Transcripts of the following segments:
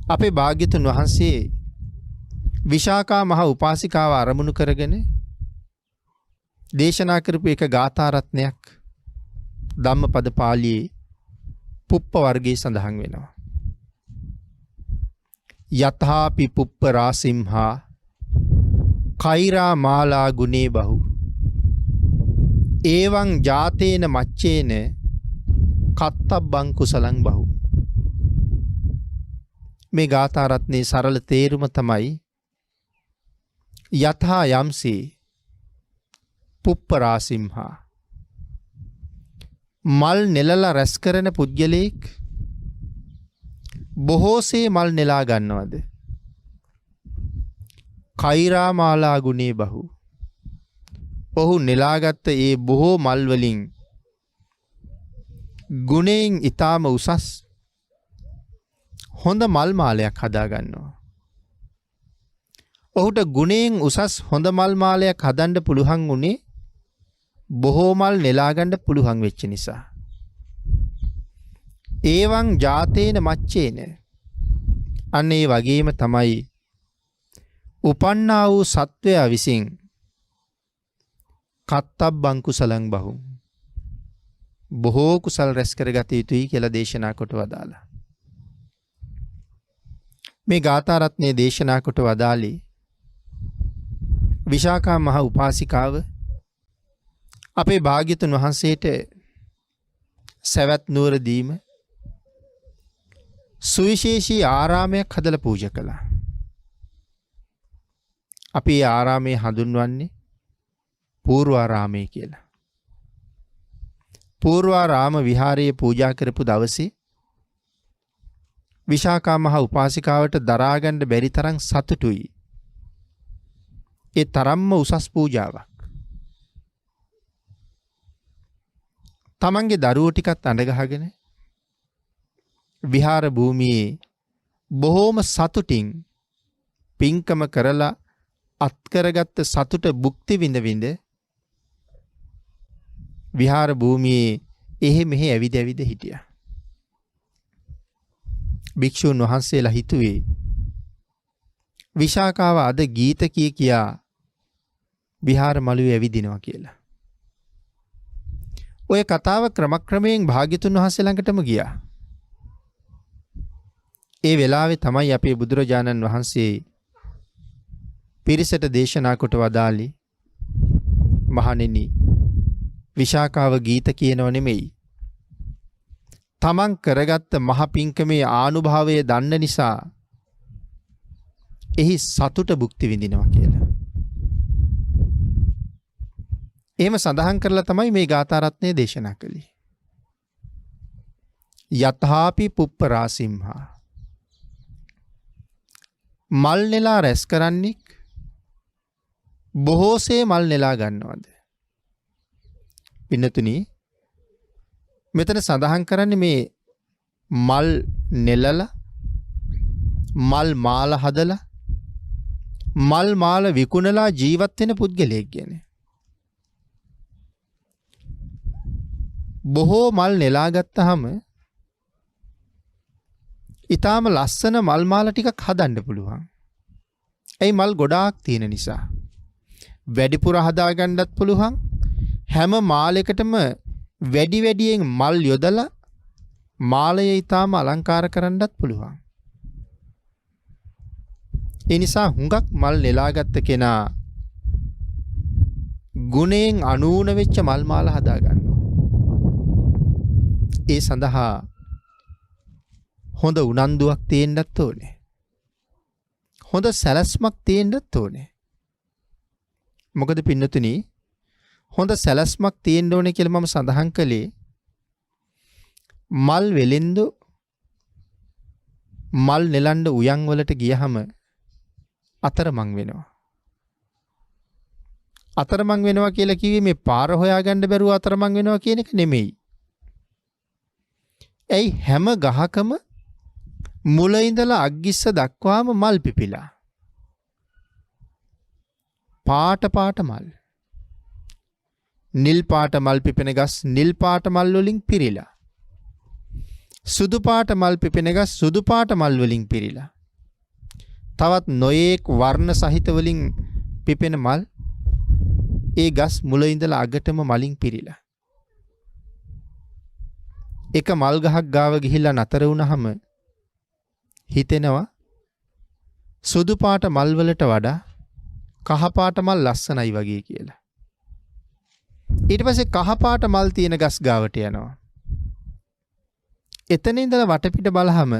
අපේ භාග්‍යතුන් වහන්සේ විශාකා මහ උපාසිකාව අරමුණු කරගෙන දේශනා කරපු එක ගාථා රත්නයක් ධම්මපද පාළියේ පුප්ප වර්ගයේ සඳහන් වෙනවා. යථාපි පුප්ප රාසිම්හා කෛරා මාලා ගුණේ බහු ඒවං ජාතේන මච්චේන කත්තබ්බං කුසලං බහු. මේ ගාථා රත්නයේ සරල තේරුම තමයි යථා යම්සේ පුප්ප රාසිම්හා මල් නෙලලා රැස් කරන පුද්ගලයෙක් බොහෝසේ මල් නෙලා ගන්නවද? කෛරා මාලා ගුණේ බහු ඔහු නෙලාගත්ත ඒ බොහෝ මල් වලින් ගුණයෙන් ඊටාම උසස් හොඳ මල් මාලයක් හදා ගන්නවා. ඔහුට ගුණයෙන් උසස් හොඳ මල් මාලයක් හදන්න පුළුවන් උනේ බොහෝ මල් නෙලා ගන්න පුළුවන් වෙච්ච නිසා. ඒවං ජාතේන මච්චේන අන්න ඒ වගේම තමයි උපන්නා වූ සත්වයා විසින් කත්තබ්බං කුසලං බහු බොහෝ කුසල් රැස් කරගත යුතුයි කියලා දේශනා කොට වදාලා. මේ ගාථා රත්නයේ දේශනා කොට වදාළේ විශාකා මහ උපාසිකාව අපේ භාග්‍යතුන් වහන්සේට සවැත් නුවර දීම සුවිශේෂී ආරාමයක් හදලා පූජා කළා. අපි ඒ ආරාමය හඳුන්වන්නේ පූර්වාරාමය කියලා. පූර්වාරාම විහාරයේ පූජා කරපු දවසේ විශාකා මහ උපාසිකාවට දරාගන්න බැරි තරම් සතුටුයි. ඒ තරම්ම උසස් පූජාවක්. තමන්ගේ දරුවෝ ටිකත් අඬගහගෙන විහාර භූමියේ බොහෝම සතුටින් පින්කම කරලා අත්කරගත්ත සතුට භුක්ති විඳ විඳ විහාර භූමියේ එහෙ මෙහෙ ඇවිද ඇවිද හිටියා. භික්ෂුන් වහන්සේලා හිතුවේ විශාකාව අද ගීත කියා විහාර මළුවේ ඇවිදිනවා කියලා. ඔය කතාව ක්‍රමක්‍රමයෙන් භාග්‍යතුන් වහන්සේ ළඟටම ගියා. ඒ වෙලාවේ තමයි අපේ බුදුරජාණන් වහන්සේ පිරිසට දේශනා කොට වදාළි මහණෙනි විශාකාව ගීත කියනව නෙමෙයි. තමන් කරගත්ත මහ පිංකමේ ආනුභාවය දන්න නිසා එහි සතුට භුක්ති විඳිනවා කියලා. එහෙම සඳහන් කරලා තමයි මේ ගාථා රත්නය දේශනා කළේ. යථාපි පුප්ප රාසිම්හා මල් නෙලා රැස් කරන්නෙක් බොහෝසේ මල් නෙලා ගන්නවද? පින්නතුනි මෙතන සඳහන් කරන්නේ මේ මල් නෙලලා මල් මාල හදලා මල් මාල විකුණලා ජීවත් වෙන පුද්ගලයෙක් ගැන. බොහෝ මල් නෙලා ගත්තාම ඊටාම ලස්සන මල් මාල ටිකක් හදන්න පුළුවන්. ඒ මල් ගොඩාක් තියෙන නිසා. වැඩිපුර හදා ගන්නත් පුළුවන්. හැම මාලයකටම වැඩි වැඩියෙන් මල් යොදලා මාලය ඊටාම අලංකාර කරන්නත් පුළුවන්. ඒ නිසා හුඟක් මල් නෙලාගත්ත කෙනා ගුණයෙන් අනූන වෙච්ච මල් මාල හදා ගන්නවා. ඒ සඳහා හොඳ උනන්දුවක් තියෙන්නත් ඕනේ. හොඳ සැලැස්මක් තියෙන්නත් ඕනේ. මොකද පින්නතුනි හොඳ සැලැස්මක් තියෙන්න ඕනේ කියලා මම සඳහන් කළේ මල් වෙලෙන්දු මල් නෙලන්න උයන් වලට ගියහම අතරමං වෙනවා. අතරමං වෙනවා කියලා කිව්වේ මේ පාර හොයාගන්න බැරුව අතරමං වෙනවා කියන එක නෙමෙයි. ඇයි හැම ගහකම මුල ඉඳලා අග්ගිස්ස දක්වාම මල් පිපිලා. පාට පාට මල්. නිල් පාට මල් පිපෙන ගස් නිල් පාට මල් වලින් පිරීලා. සුදු පාට මල් පිපෙන ගස් සුදු පාට මල් වලින් පිරීලා. තවත් නොයේක් වර්ණ සහිත වලින් පිපෙන මල් ඒ ගස් මුල ඉඳලා අගටම මලින් පිරීලා. එක මල් ගහක් ගාව ගිහිල්ලා නතර වුණාම හිතෙනවා සුදු පාට මල් වලට වඩා කහ පාට මල් ලස්සනයි වගේ කියලා. ඊට පස්සේ කහ පාට මල් තියෙන ගස් ගාවට යනවා. එතන ඉඳලා වටපිට බලහම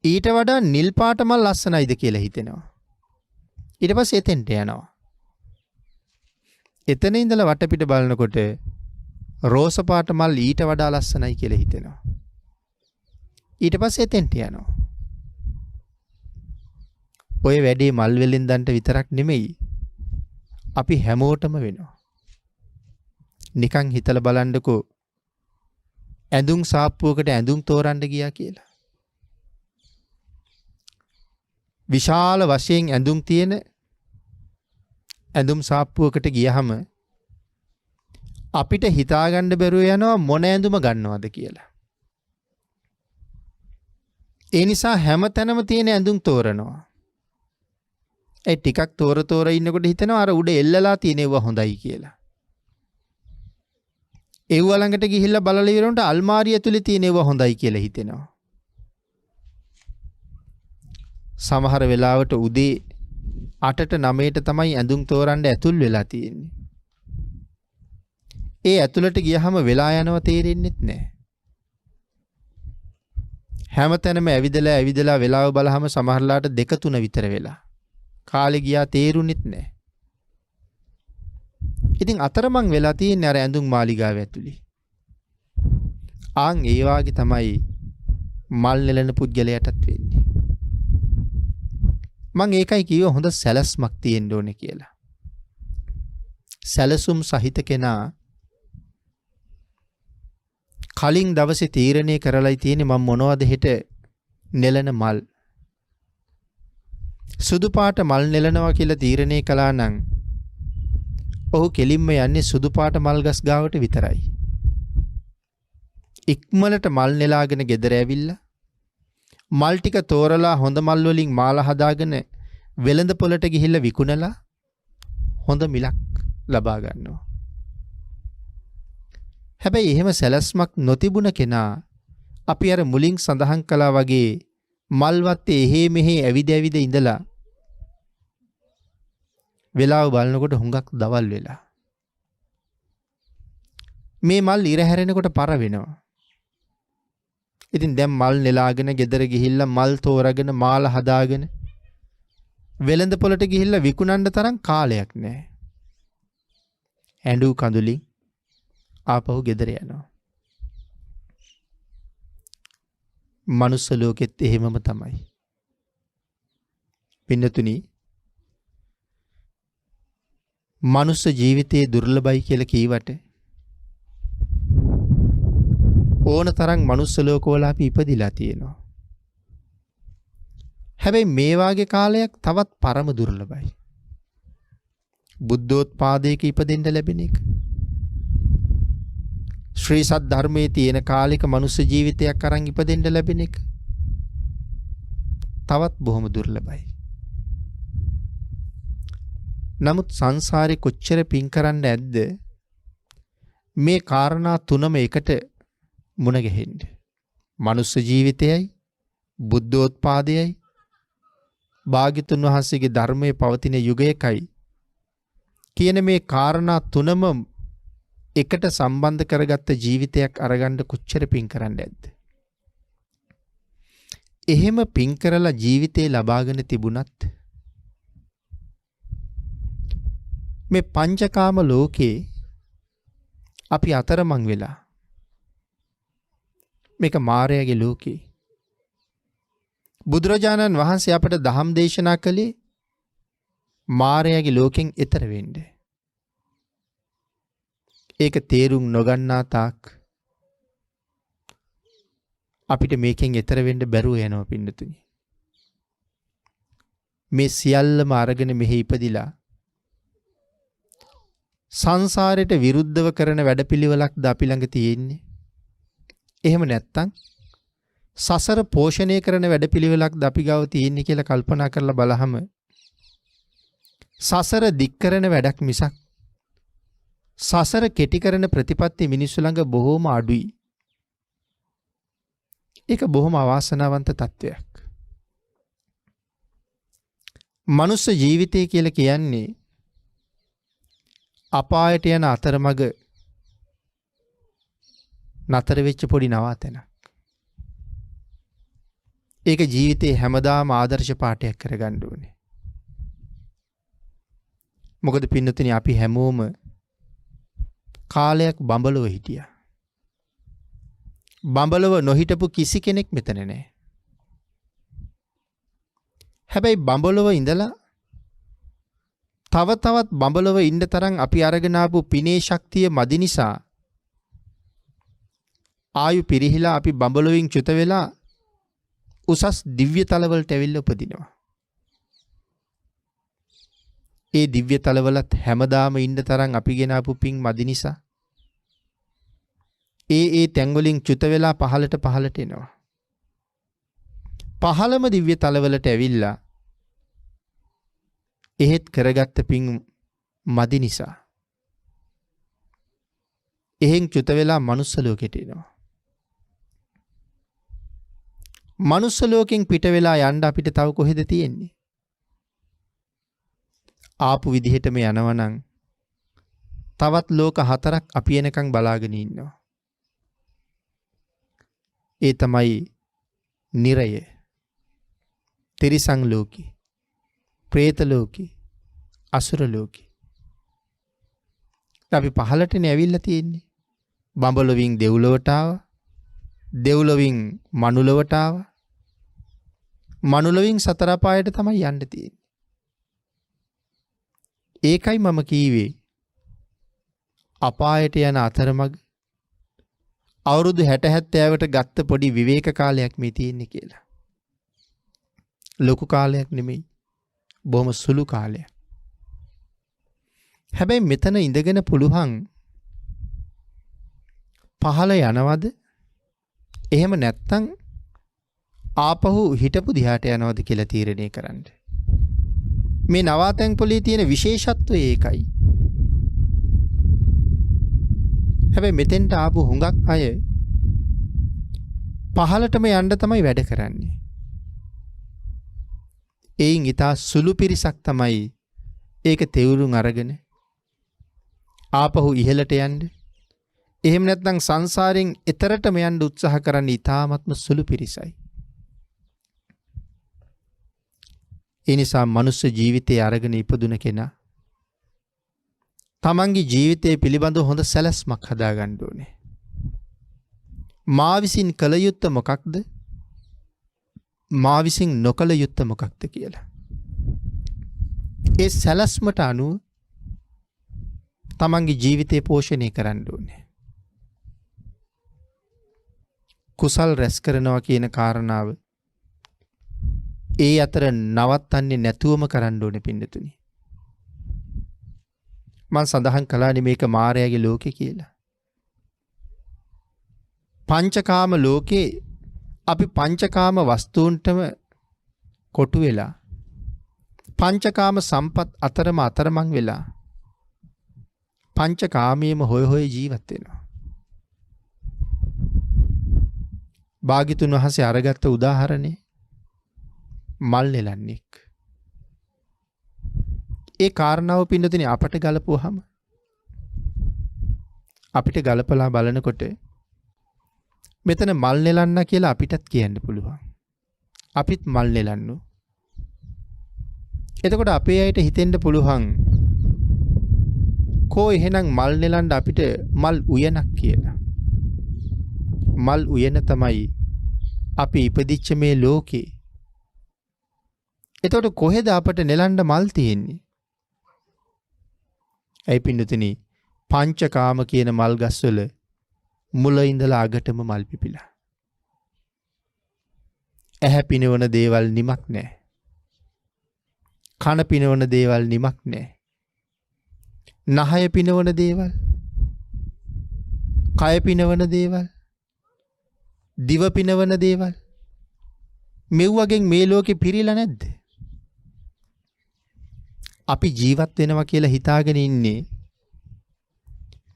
ඊට වඩා නිල් පාට මල් ලස්සනයිද කියලා හිතෙනවා. ඊට පස්සේ එතෙන්ට යනවා. එතන ඉඳලා වටපිට බලනකොට රෝස පාට මල් ඊට වඩා ලස්සනයි කියලා හිතෙනවා. ඊට පස්සේ එතෙන්ට යනවා. ඔය වැඩේ මල් වෙලෙන්දන්ට විතරක් නෙමෙයි අපි හැමෝටම වෙනවා. නිකන් හිතලා බලන්නකෝ ඇඳුම් සාප්පුවකට ඇඳුම් තෝරන්න ගියා කියලා. විශාල වශයෙන් ඇඳුම් තියෙන ඇඳුම් සාප්පුවකට ගියහම අපිට හිතාගන්න බැරුව යනවා මොන ඇඳුම ගන්නවද කියලා. ඒ නිසා හැම තැනම තියෙන ඇඳුම් තෝරනවා. ඒ ටිකක් තෝර ඉන්නකොට හිතෙනවා අර උඩ එල්ලලා තියෙනවා හොඳයි කියලා. ඒව ළඟට ගිහිල්ලා බලලා ඉවරනට අල්මාරිය ඇතුලේ තියෙනවා හොඳයි කියලා හිතෙනවා. සමහර වෙලාවට උදේ 8ට 9ට තමයි ඇඳුම් තෝරන්න ඇතුල් වෙලා තියෙන්නේ. ඒ ඇතුළට ගියහම වෙලා යනවා තේරෙන්නෙත් නැහැ. හැමතැනම ඇවිදලා වෙලාව බලහම සමහරලාට 2-3 විතර වෙලා. කාලේ ගියා තේරුණෙත් නැහැ. ඉතින් අතරමං වෙලා තියෙන්නේ අර ඇඳුම් මාලිගාව ඇතුලේ. ආන් ඒ වාගේ තමයි මල් නෙලන පුද්ගලයාටත් වෙන්නේ. මං ඒකයි කිව්ව හොඳ සැලැස්මක් තියෙන්න ඕනේ කියලා. සැලසුම් සහිත කෙනා කලින් දවසේ තීරණය කරලායි තියෙන්නේ මම මොනවද හෙට නෙලන මල්. සුදු පාට මල් නෙලනවා කියලා තීරණය කළා නම් ඔහු කෙලින්ම යන්නේ සුදු පාට මල් ගස් ගාවට විතරයි. ඉක්මනට මල් නෙලාගෙන ගෙදර ඇවිල්ලා මල් ටික තෝරලා හොඳ මල් වලින් මාලා හදාගෙන වෙළඳ පොළට ගිහිල්ලා විකුණලා හොඳ මිලක් ලබා ගන්නවා. හැබැයි එහෙම සැලැස්මක් නොතිබුණ කෙනා අපි අර මුලින් සඳහන් කළා වගේ මල් වත්තේ එහෙ මෙහෙ ඇවිද ඉඳලා වෙලාව බලනකොට හුඟක් දවල් වෙලා. මේ මල් ඉර හැරෙනකොට පර වෙනවා. ඉතින් දැන් මල් නෙලාගෙන ගෙදර ගිහිල්ලා මල් තෝරාගෙන මාලා හදාගෙන වෙළඳ පොළට ගිහිල්ලා විකුණන්න තරම් කාලයක් නැහැ. ඇඬු කඳුලින් ආපහු ගෙදර යනවා. මනුස්ස ලෝකෙත් එහෙමම තමයි. පින්නතුනි මනුස්ස ජීවිතයේ දුර්ලභයි කියලා කීවට ඕන තරම් මනුස්ස ලෝකවල අපි ඉපදිලා තියෙනවා. හැබැයි මේ වාගේ කාලයක් තවත් පරම දුර්ලභයි. බුද්ධෝත්පාදයක ඉපදෙන්න ලැබෙන එක. ශ්‍රී සත් ධර්මයේ තියෙන කාලික මනුස්ස ජීවිතයක් අරන් ඉපදෙන්න ලැබෙන එක තවත් බොහොම දුර්ලභයි. නමුත් සංසාරේ කොච්චර පින් කරන්න ඇද්ද මේ කාරණා තුනම එකට මුණ ගැහෙන්න. මනුස්ස ජීවිතයයි බුද්ධෝත්පාදයයි භාග්‍යතුන් වහන්සේගේ ධර්මයේ පවතින යුගයකයි කියන මේ කාරණා තුනම එකට සම්බන්ධ කරගත්ත ජීවිතයක් අරගන්න කොච්චර පින් කරන්න ඇද්ද? එහෙම පින් කරලා ජීවිතේ ලබාගෙන තිබුණත් මේ පංචකාම ලෝකේ අපි අතරමං වෙලා මේක මායාවේ ලෝකේ බුදුරජාණන් වහන්සේ අපට ධම්ම දේශනා කළේ මායාවේ ලෝකෙන් එතර වෙන්න. ඒක තේරුම් නොගන්නා තාක් අපිට මේකෙන් එතර වෙන්න බැරුව යනවා පින්නතුනි. මේ සියල්ලම අරගෙන මෙහි ඉපදිලා සංසාරයට විරුද්ධව කරන වැඩපිළිවෙලක්ද අපි ළඟ තියෙන්නේ. එහෙම නැත්තම් සසර පෝෂණය කරන වැඩපිළිවෙලක්ද අපි ගාව තියෙන්නේ කියලා කල්පනා කරලා බලහම සසර දික් කරන වැඩක් මිසක් සසර කෙටි කරන ප්‍රතිපත්ති මිනිස්සු ළඟ බොහෝම අඩුයි. ඒක බොහොම අවාසනාවන්ත තත්වයක්. මනුස්ස ජීවිතය කියලා කියන්නේ අපායට යන අතරමඟ නතර වෙච්ච පොඩි නවාතැනක්. ඒක ජීවිතේ හැමදාම ආදර්ශ පාඨයක් කරගන්න ඕනේ. මොකද පින්නතුනි අපි හැමෝම කාලයක් බඹලව හිටියා. බඹලව නොහිටපු කිසි කෙනෙක් මෙතන නැහැ. හැබැයි බඹලව ඉඳලා තව තවත් බඹලව ඉන්න තරම් අපි අරගෙන ආපු පිනේ ශක්තිය මදි නිසා ආයු පිරිහිලා අපි බඹලවින් චුත වෙලා උසස් දිව්‍ය තලවලට ඇවිල්ලා උපදිනවා. ඒ දිව්‍ය තලවලත් හැමදාම ඉන්න තරම් අපි ගෙන ආපු පින් මදි නිසා ඒ තැන්වලින් චුත වෙලා පහළට එනවා. පහළම දිව්‍ය තලවලට ඇවිල්ලා එහෙත් කරගත්ත පින් මදි නිසා එහෙන් චුත වෙලා මනුස්ස ලෝකෙට එනවා. මනුස්ස ලෝකෙන් පිට වෙලා යන්න අපිට තව කොහෙද තියෙන්නේ? ආපු විදිහටම යනවනම් තවත් ලෝක 4ක් අපි එනකන් බලාගෙන ඉන්නවා. ඒ තමයි නිරය, තිරිසන් ලෝකේ, പ്രേත ලෝකේ, අසුර ලෝකේ. අපි පහළටනේ ඇවිල්ලා තියෙන්නේ. බඹලොවින් දෙව්ලොවට ආවා. දෙව්ලොවින් මනුලොවට ආවා. මනුලොවින් සතර පායට තමයි යන්න තියෙන්නේ. ඒකයි මම කීවේ අපායට යන අතරමඟ අවුරුදු 60-70කට ගත්ත පොඩි විවේක කාලයක් මේ තියෙන්නේ කියලා. ලොකු කාලයක් නෙමෙයි. බොහොම සුළු කාලයක්. හැබැයි මෙතන ඉඳගෙන පුළුවන් පහළ යනවද? එහෙම නැත්තම් ආපහු හිටපු දිහාට යනවද කියලා තීරණය කරන්න. මේ නවාතැන් පොලේ තියෙන විශේෂත්වය ඒකයි. හැබැයි මෙතෙන්ට ආපු හුඟක් අය පහළටම යන්න තමයි වැඩ කරන්නේ. එයින් ඊට සුළු පිරිසක් තමයි ඒක තෙවුරුම් අරගෙන ආපහු ඉහළට යන්න. එහෙම නැත්නම් සංසාරයෙන් එතරටම යන්න උත්සාහ කරන්න ඊ타ත්ම සුළු පිරිසයි. ඒ නිසා මනුස්ස ජීවිතය අරගෙන ඉපදුන කෙනා තමන්ගේ ජීවිතය පිළිබඳව හොඳ සැලැස්මක් හදාගන්න ඕනේ. මා විසින් කළ යුත්තේ මොකක්ද? මා විසින් නොකළ යුත්තේ මොකක්ද කියලා. ඒ සැලැස්මට අනුව තමන්ගේ ජීවිතය පෝෂණය කරන්න ඕනේ. කුසල් රැස් කරනවා කියන කාරණාව ඒ අතර නවත්තන්නේ නැතුවම කරන්න ඕනේ පින්නතුනි. මම සඳහන් කළානේ මේක මායාවේ ලෝකේ කියලා. පංචකාම ලෝකේ අපි පංචකාම වස්තුන්ටම කොටු වෙලා පංචකාම සම්පත් අතරම අතරමං වෙලා පංචකාමයේම හොය ජීවත් වෙනවා. භාග්‍යතුන් වහන්සේ අරගත්ත උදාහරණේ මල් නෙලන්නෙක්. ඒ කාරණාව පින්නතුනි අපට ගලපුවාම අපිට ගලපලා බලනකොට මෙතන මල් නෙලන්න කියලා අපිටත් කියන්න පුළුවන්. අපිත් මල් නෙලන්නු. එතකොට අපේ අයට හිතෙන්න පුළුවන් කෝ එහෙනම් මල් නෙලන්න අපිට මල් උයනක් කියලා. මල් උයන තමයි අපි ඉපදිච්ච මේ ලෝකේ. එතකොට කොහෙද අපට නෙලන්න මල් තියෙන්නේ? ඇයි පින්නතුනි පංචකාම කියන මල් ගස්වල මුල ඉඳලා අගටම මල් පිපිලා. ඇහැ පිනවන දේවල් නිමක් නැහැ. කන පිනවන දේවල් නිමක් නැහැ. නහය පිනවන දේවල්, කය පිනවන දේවල්, දිව පිනවන දේවල් මෙව්වගෙන් මේ ලෝකෙ පිරීලා නැද්ද? අපි ජීවත් වෙනවා කියලා හිතාගෙන ඉන්නේ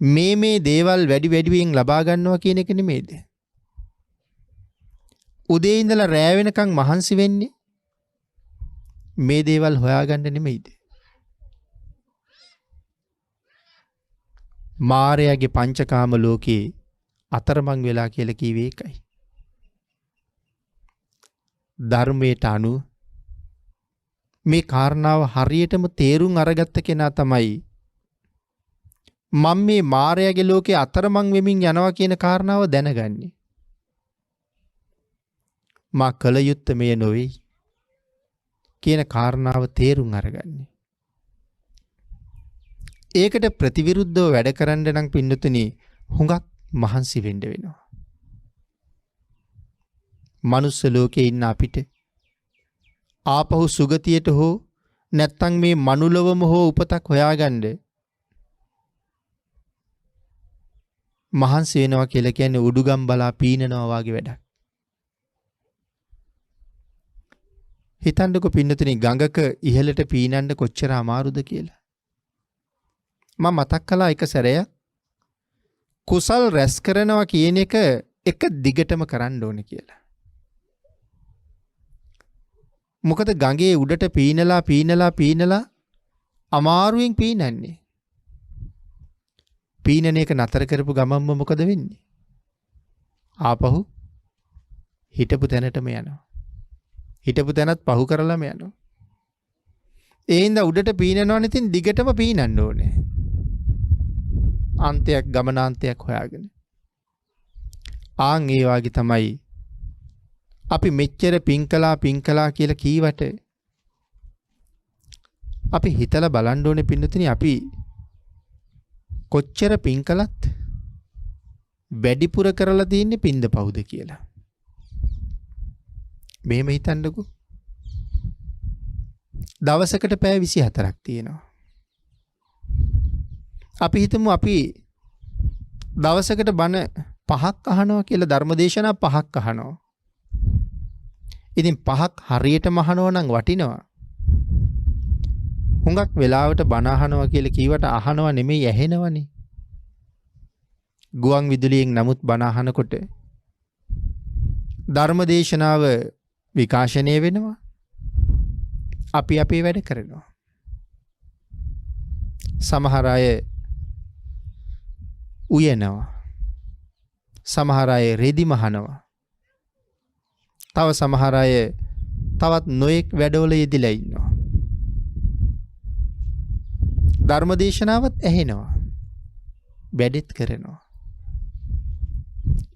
මේ දේවල් වැඩි වැඩියෙන් ලබා ගන්නවා කියන එක නෙමෙයිද? උදේ ඉඳලා රෑ වෙනකන් මහන්සි වෙන්නේ මේ දේවල් හොයාගන්න නෙමෙයිද? මාරයාගේ පංචකාම ලෝකේ අතරමං වෙලා කියලා කිව්වේ ඒකයි. ධර්මයට අනුව මේ කාරණාව හරියටම තේරුම් අරගත්ත කෙනා තමයි මම මේ මාරයාගේ ලෝකේ අතරමං වෙමින් යනවා කියන කාරණාව දැනගන්නේ. මා කල යුත්තේ මෙය නොවේ කියන කාරණාව තේරුම් අරගන්නේ. ඒකට ප්‍රතිවිරුද්ධව වැඩ කරන්න නම් පින්නතුනි හුඟක් මහන්සි වෙන්න වෙනවා. මනුස්ස ලෝකේ ඉන්න අපිට ආපහු සුගතියට හෝ නැත්තම් මේ මනුලවම හෝ උපතක් හොයාගන්න මහන්සි වෙනවා කියලා කියන්නේ උඩුගම් බලා පීනනවා වගේ වැඩක්. හිතන්නකො පින්නතුනි ගඟක ඉහළට පීනන්න කොච්චර අමාරුද කියලා. මම මතක් කළා එක සැරයක් කුසල් රැස් කරනවා කියන එක දිගටම කරන්න ඕනේ කියලා. මොකද ගඟේ උඩට පීනලා අමාරුවෙන් පීනන්නේ. පීනන එක නතර කරපු ගමන්ම මොකද වෙන්නේ? ආපහු හිටපු තැනටම යනවා. හිටපු තැනත් පහු කරලාම යනවා. ඒ හින්දා උඩට පීනනවනේ ඉතින් දිගටම පීනන්න ඕනේ. අන්තයක් ගමනාන්තයක් හොයාගෙන. ආන් ඒ වාගේ තමයි අපි මෙච්චර පිං කළා කියලා කීවට අපි හිතලා බලන්න ඕනේ පින්නතුනි අපි කොච්චර පිං කළත් වැඩිපුර කරලා තියෙන්නේ පින්ද පවුද කියලා. මෙහෙම හිතන්නකෝ. දවසකට පැය 24ක් තියෙනවා. අපි හිතමු අපි දවසකට බණ 5ක් අහනවා කියලා ධර්මදේශනා 5ක් අහනවා. ඉතින් 5ක් හරියටම අහනවා නම් වටිනවා. හුඟක් වෙලාවට බණ අහනවා කියලා කීවට අහනවා නෙමෙයි ඇහෙනවනේ. ගුවන් විදුලියෙන් නමුත් බණ අහනකොට ධර්මදේශනාව විකාශනය වෙනවා. අපි අපේ වැඩ කරනවා. සමහර අය උයනවා. සමහර අය රෙදි මහනවා. තව සමහර අය තවත් නොයෙක් වැඩවල යෙදিলা ඉන්නවා. ධර්මදේශනාවත් ඇහෙනවා. වැඩෙත් කරනවා.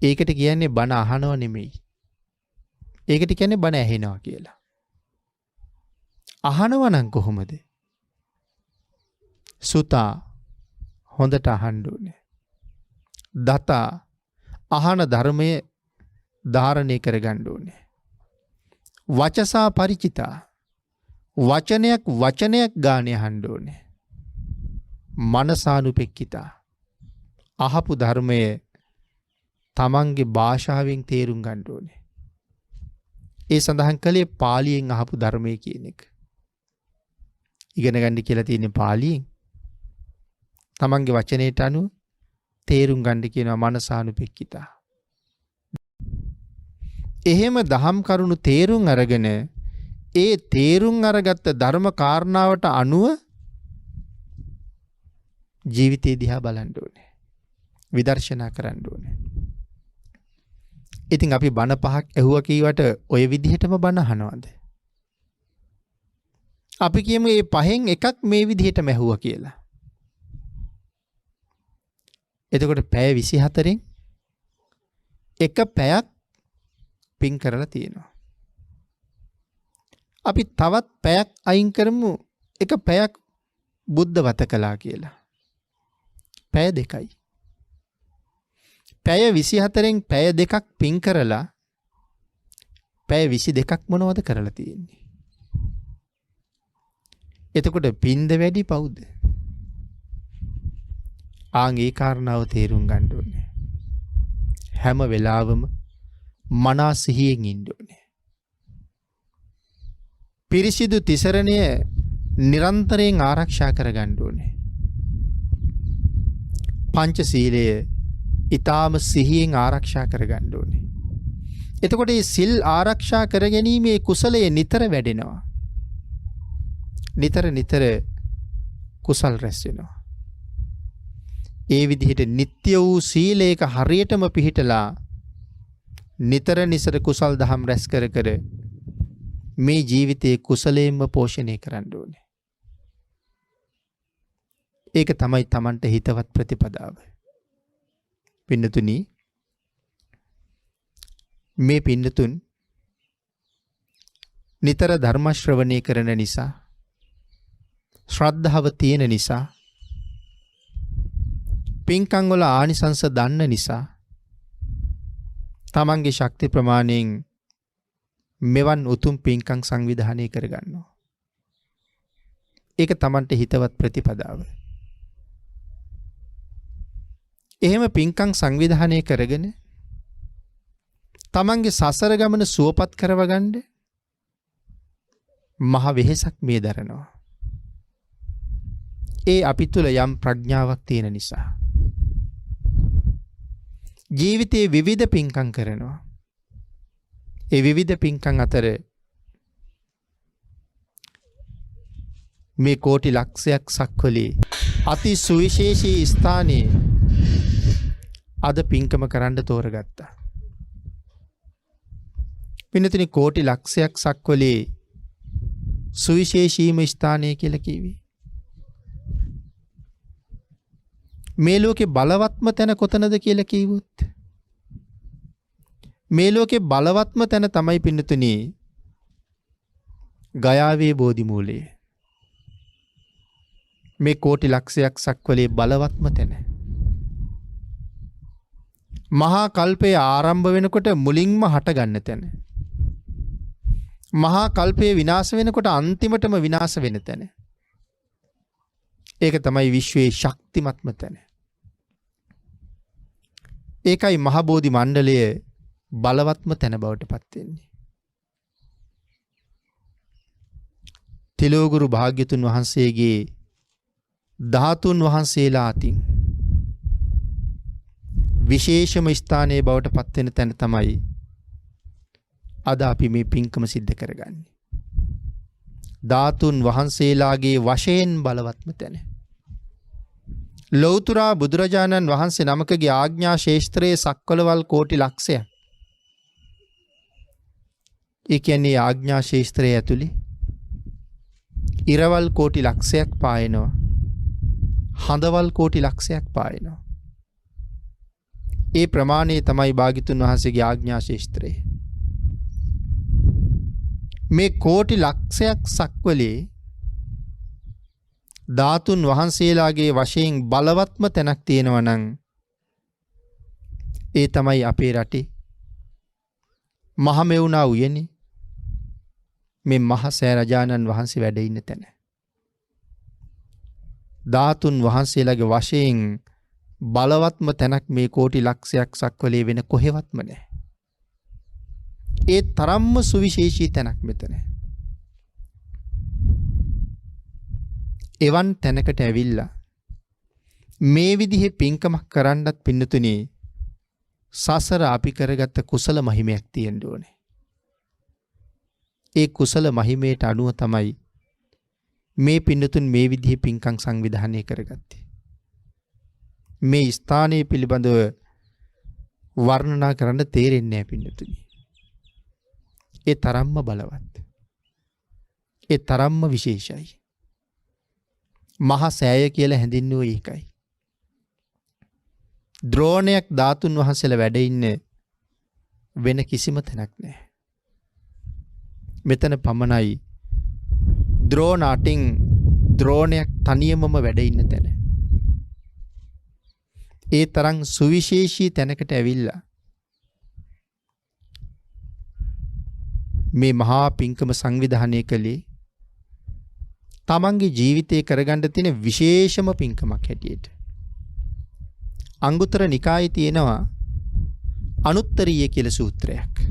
ඒකට කියන්නේ බණ අහනව නෙමෙයි. ඒකට කියන්නේ බණ ඇහෙනවා කියලා. අහනව නම් කොහොමද? සුතා හොඳට අහන්න ඕනේ. දතා අහන ධර්මය ධාරණය කරගන්න ඕනේ. වචසා ಪರಿචිතා වචනයක් ගානේ අහන්න ඕනේ. මනසානුපෙක්කිතා අහපු ධර්මය තමන්ගේ භාෂාවෙන් තේරුම් ගන්න ඕනේ. ඒ සඳහන් කළේ පාලියෙන් අහපු ධර්මයේ කියන එක. ඉගෙන ගන්න කියලා තියෙන්නේ පාලියෙන්. තමන්ගේ වචනයට අනුව තේරුම් ගන්න කියනවා මනසානුපෙක්කිතා. එහෙම දහම් කරුණු තේරුම් අරගෙන ඒ තේරුම් අරගත්ත ධර්ම කාරණාවට අනුව ජීවිතේ දිහා බලන්න ඕනේ. විදර්ශනා කරන්න ඕනේ. ඉතින් අපි බණ 5ක් ඇහුවා කීවට ඔය විදිහටම බණ අහනවද? අපි කියමු මේ 5න් එකක් මේ විදිහටම ඇහුවා කියලා. එතකොට පැය 24න් එක පැයක් පින් කරලා තියෙනවා. අපි තවත් පැයක් අයින් කරමු එක පැයක් බුද්ධ වත කළා කියලා. පැය 2යි. පැය 24න් පැය 2ක් පින් කරලා පැය 22ක් මොනවද කරලා තියෙන්නේ? එතකොට පින්ද වැඩි පවුද? ආන්ගේ කාරණාව තේරුම් ගන්න ඕනේ. හැම වෙලාවෙම මනස සිහියෙන් ඉන්න ඕනේ. පිරිසිදු තිසරණය නිරන්තරයෙන් ආරක්ෂා කරගන්න ඕනේ. පංචශීලය ඊටාම සිහියෙන් ආරක්ෂා කරගන්න ඕනේ. එතකොට මේ සිල් ආරක්ෂා කර ගැනීමේ කුසලයේ නිතර වැඩෙනවා. නිතර කුසල් රැස් වෙනවා. ඒ විදිහට නිත්‍ය වූ සීලයක හරියටම පිහිටලා නිතර කුසල් දහම් රැස් කර මේ ජීවිතයේ කුසලයෙන්ම පෝෂණය කරන්න ඕනේ. ඒක තමයි Tamanට හිතවත් ප්‍රතිපදාව. පින්නතුනි, මේ පින්නතුන් නිතර ධර්ම ශ්‍රවණය කරන නිසා, ශ්‍රද්ධාව තියෙන නිසා, පින්කම් වල ආනිසංස දන්න නිසා තමන්ගේ ශක්ති ප්‍රමාණයෙන් මෙවන් උතුම් පින්කම් සංවිධානය කරගන්නවා. ඒක තමන්ට හිතවත් ප්‍රතිපදාව. එහෙම පින්කම් සංවිධානය කරගෙන තමන්ගේ සසර ගමන සුවපත් කරවගන්න මහ වෙහෙසක් මේ දරනවා. ඒ අපි තුල යම් ප්‍රඥාවක් තියෙන නිසා. ජීවිතයේ විවිධ පින්කම් කරනවා. ඒ විවිධ පින්කම් අතර මේ කෝටි ලක්ෂයක් සක්වලේ අති සුවිශේෂී ස්ථානයේ අද පින්කම කරන්න තෝරගත්තා. පින්නතුනි, කෝටි ලක්ෂයක් සක්වලේ සුවිශේෂීම ස්ථානය කියලා කිව්වේ. මේ ලෝකේ බලවත්ම තැන කොතනද කියලා කිව්වොත්, මේ ලෝකේ බලවත්ම තැන තමයි පින්නතුනි ගයාවේ බෝධි මූලය. මේ කෝටි ලක්ෂයක් සක්වලේ බලවත්ම තැන. මහා කල්පය ආරම්භ වෙනකොට මුලින්ම හට ගන්න තැන. මහා කල්පය විනාශ වෙනකොට අන්තිමටම විනාශ වෙන තැන. ඒක තමයි විශ්වයේ ශක්තිමත්ම තැන. ඒකයි මහ බෝධි මණ්ඩලය බලවත්ම තැන බවට පත් වෙන්නේ. තිලෝගුරු භාග්‍යතුන් වහන්සේගේ ධාතුන් වහන්සේලා අතින් විශේෂම ස්ථානයේ බවට පත් වෙන තැන තමයි අද අපි මේ පින්කම සිද්ධ කරගන්නේ. ධාතුන් වහන්සේලාගේ වශයෙන් බලවත්ම තැන. ලෞතුරා බුදුරජාණන් වහන්සේ නමකගේ ආඥා ශේෂ්ත්‍රයේ සක්වලවල් කෝටි ලක්ෂයක්. ඒ කියන්නේ ආඥා ශේෂ්ත්‍රයේ ඇතුලේ ඉරවල් කෝටි ලක්ෂයක් පායනවා. හඳවල් කෝටි ලක්ෂයක් පායනවා. ඒ ප්‍රමාණය තමයි භාග්‍යතුන් වහන්සේගේ ආඥා ශේෂ්ත්‍රය. මේ කෝටි ලක්ෂයක් සක්වලේ ධාතුන් වහන්සේලාගේ වශයෙන් බලවත්ම තැනක් තියෙනවා නම් ඒ තමයි අපේ රටේ මහමෙවුනා උයනේ මේ මහසෑ රජාණන් වහන්සේ වැඩ ඉන්න තැන. ධාතුන් වහන්සේලාගේ වශයෙන් බලවත්ම තැනක් මේ කෝටි ලක්ෂයක් සක්වලේ වෙන කොහෙවත්ම නැහැ. ඒ තරම්ම සුවිශේෂී තැනක් මෙතන. එවන් තැනකට ඇවිල්ලා මේ විදිහේ පින්කමක් කරන්නත් පින්නතුනේ සසර අපි කරගත්ත කුසල මහිමයක් තියෙන්න ඕනේ. ඒ කුසල මහිමයට අනුව තමයි මේ පින්නතුන් මේ විදිහේ පින්කම් සංවිධානය කරගත්තේ. මේ ස්ථානයේ පිළිබඳව වර්ණනා කරන්න තේරෙන්නේ නැහැ පින්නතුනි. ඒ තරම්ම බලවත්. ඒ තරම්ම විශේෂයි. මහා සෑය කියලා හැඳින්වුවේ ඒකයි. ද්‍රෝණයක් ධාතුන් වහන්සේලා වැඩ ඉන්නේ වෙන කිසිම තැනක් නැහැ. මෙතන පමණයි ද්‍රෝණ අටින් ද්‍රෝණයක් තනියමම වැඩ ඉන්න තැන. ඒ තරම් සුවිශේෂී තැනකට ඇවිල්ලා මේ මහා පින්කම සංවිධානය කළේ තමන්ගේ ජීවිතේ කරගන්න තියෙන විශේෂම පින්කමක් හැටියට. අංගුත්තර නිකායේ තියෙනවා අනුත්තරීය කියලා සූත්‍රයක්.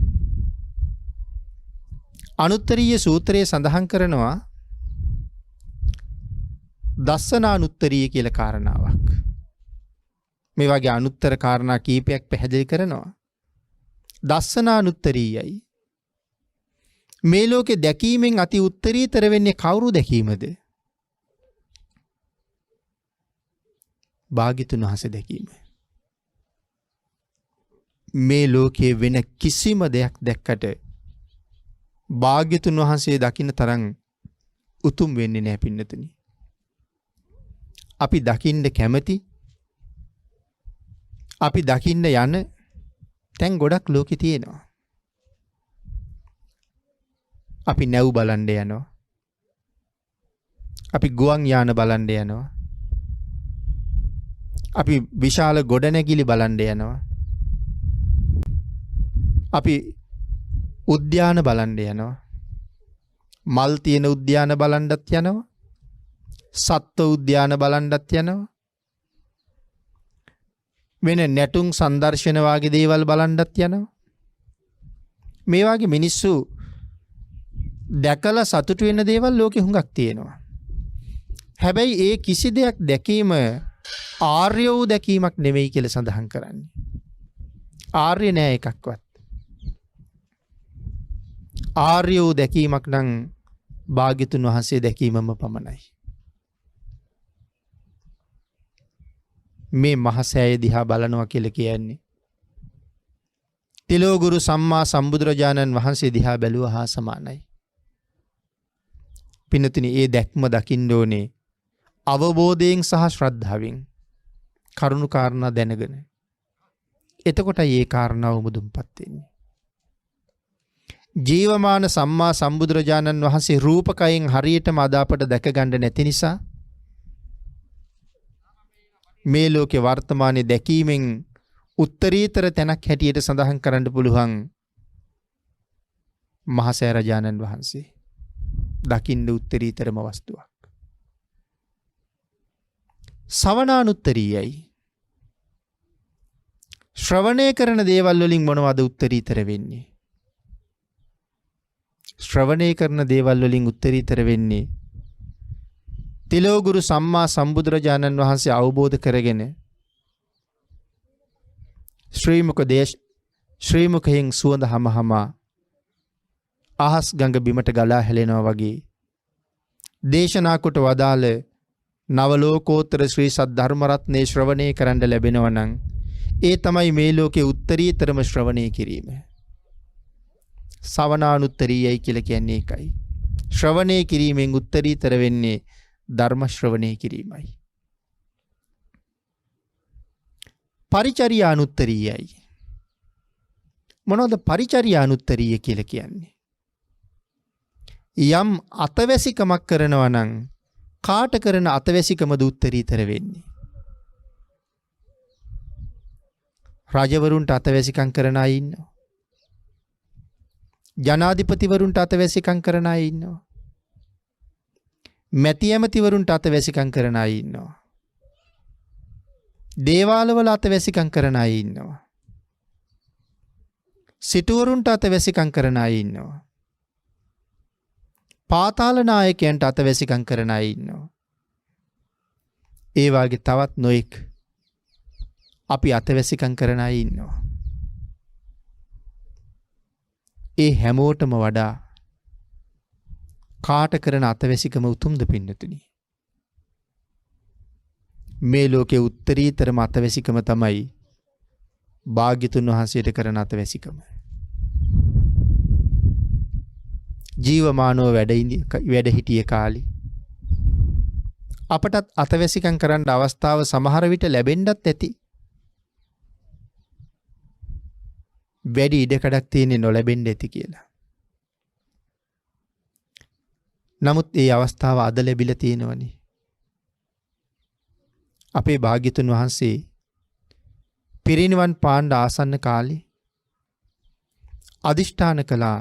අනුත්තරීය සූත්‍රයේ සඳහන් කරනවා දස්සනානුත්තරීය කියලා කාරණාවක්. මේ වගේ අනුත්තර කාරණා කීපයක් පැහැදිලි කරනවා. දස්සනානුත්තරීයයි. මේ ලෝකේ දැකීමෙන් අති උත්තරීතර වෙන්නේ කවුරු දැකීමද? භාග්‍යතුන් වහන්සේ දැකීම. මේ ලෝකයේ වෙන කිසිම දෙයක් දැක්කට භාග්‍යතුන් වහන්සේ දකින්න තරම් උතුම් වෙන්නේ නැහැ පින්නතුනි. අපි දකින්න කැමති, අපි දකින්න යන තැන් ගොඩක් ලෝකේ තියෙනවා. අපි නැව් බලන්න යනවා. අපි ගුවන් යාන බලන්න යනවා. අපි විශාල ගොඩනැගිලි බලන්න යනවා. අපි උද්‍යාන බලන්න යනවා. මල් තියෙන උද්‍යාන බලන්නත් යනවා. සත්ත්ව උද්‍යාන බලන්නත් යනවා. වෙන නැටුම් සංදර්ශන වාගේ දේවල් බලන්නත් යනවා. මේ වාගේ මිනිස්සු දැකලා සතුටු වෙන දේවල් ලෝකෙ හුඟක් තියෙනවා. හැබැයි ඒ කිසි දෙයක් දැකීම ආර්ය වූ දැකීමක් නෙමෙයි කියලා සඳහන් කරන්නේ. ආර්ය නෑ එකක්වත්. ආර්ය වූ දැකීමක් නම් භාග්‍යතුන් වහන්සේ දැකීමම පමණයි. මේ මහසෑය දිහා බලනවා කියලා කියන්නේ තිලෝගුරු සම්මා සම්බුදුරජාණන් වහන්සේ දිහා බැලුවා හා සමානයි. පින්නතුනි, ඒ දැක්ම දකින්න ඕනේ අවබෝධයෙන් සහ ශ්‍රද්ධාවෙන්, කරුණු කාරණා දැනගෙන. එතකොටයි ඒ කාරණාව මුදුන්පත් වෙන්නේ. ජීවමාන සම්මා සම්බුදුරජාණන් වහන්සේ රූපකයෙන් හරියටම අදාපට දැක ගන්න නැති නිසා මේ ලෝකේ වර්තමානයේ දැකීමෙන් උත්තරීතර තැනක් හැටියට සඳහන් කරන්න පුළුවන් මහසෑ රජාණන් වහන්සේ දකින්න උත්තරීතරම වස්තුවක්. ශ්‍රවණානුත්තරීයයි. ශ්‍රවණය කරන දේවල් වලින් මොනවද උත්තරීතර වෙන්නේ? ශ්‍රවණය කරන දේවල් වලින් උත්තරීතර වෙන්නේ තිලෝගුරු සම්මා සම්බුදුරජාණන් වහන්සේ අවබෝධ කරගෙන ශ්‍රීමුඛයෙන් සුවඳ හමහමා අහස් ගඟ බිමට ගලා හැලෙනවා වගේ දේශනා කොට වදාළ නවලෝකෝත්තර ශ්‍රී සද්ධර්ම රත්නේ ශ්‍රවණය කරන්න ලැබෙනවා නම් ඒ තමයි මේ ලෝකේ උත්තරීතරම ශ්‍රවණය කිරීම. සවනානුත්තරීයයි කියලා කියන්නේ ඒකයි. ශ්‍රවණය කිරීමෙන් උත්තරීතර වෙන්නේ ධර්ම ශ්‍රවණය කිරීමයි. පරිචර්යානුත්තරීයයි. මොනවද පරිචර්යානුත්තරීය කියලා කියන්නේ? යම් අතවැසිකමක් කරනවා නම් කාට කරන අතවැසිකමද උත්තරීතර වෙන්නේ? රජවරුන්ට අතවැසිකම් කරන අය ඉන්නවා. ජනාධිපතිවරුන්ට අතවැසිකම් කරන අය ඉන්නවා. මැති ඇමතිවරුන්ට අතවැසිකම් කරන අය ඉන්නවා. දේවාලවල අතවැසිකම් කරන අය ඉන්නවා. සිටුවරුන්ට අතවැසිකම් කරන අය ඉන්නවා. පාතාල නායකයන්ට අතවැසිකම් කරන අය ඉන්නවා. ඒ වාගේ තවත් නොඑක් අපි අතවැසිකම් කරන අය ඉන්නවා. ඒ හැමෝටම වඩා කාට කරන අතවැසිකම උතුම්ද පින්නතුනි? මේ ලෝකේ උත්තරීතරම අතවැසිකම තමයි භාග්‍යතුන් වහන්සේට කරන අතවැසිකම. ජීවමානව වැඩ හිටිය කාලේ අපටත් අතවැසිකම් කරන්න අවස්ථාව සමහර විට ලැබෙන්නත් ඇති. වැඩි ඉඩකඩක් තියෙන්නේ නොලැබෙන්න ඇති කියලා. නමුත් ඒ අවස්ථාව අද ලැබිලා තියෙනවනේ. අපේ භාග්‍යතුන් වහන්සේ පිරිනිවන් පාන්න ආසන්න කාලේ අදිෂ්ඨාන කළා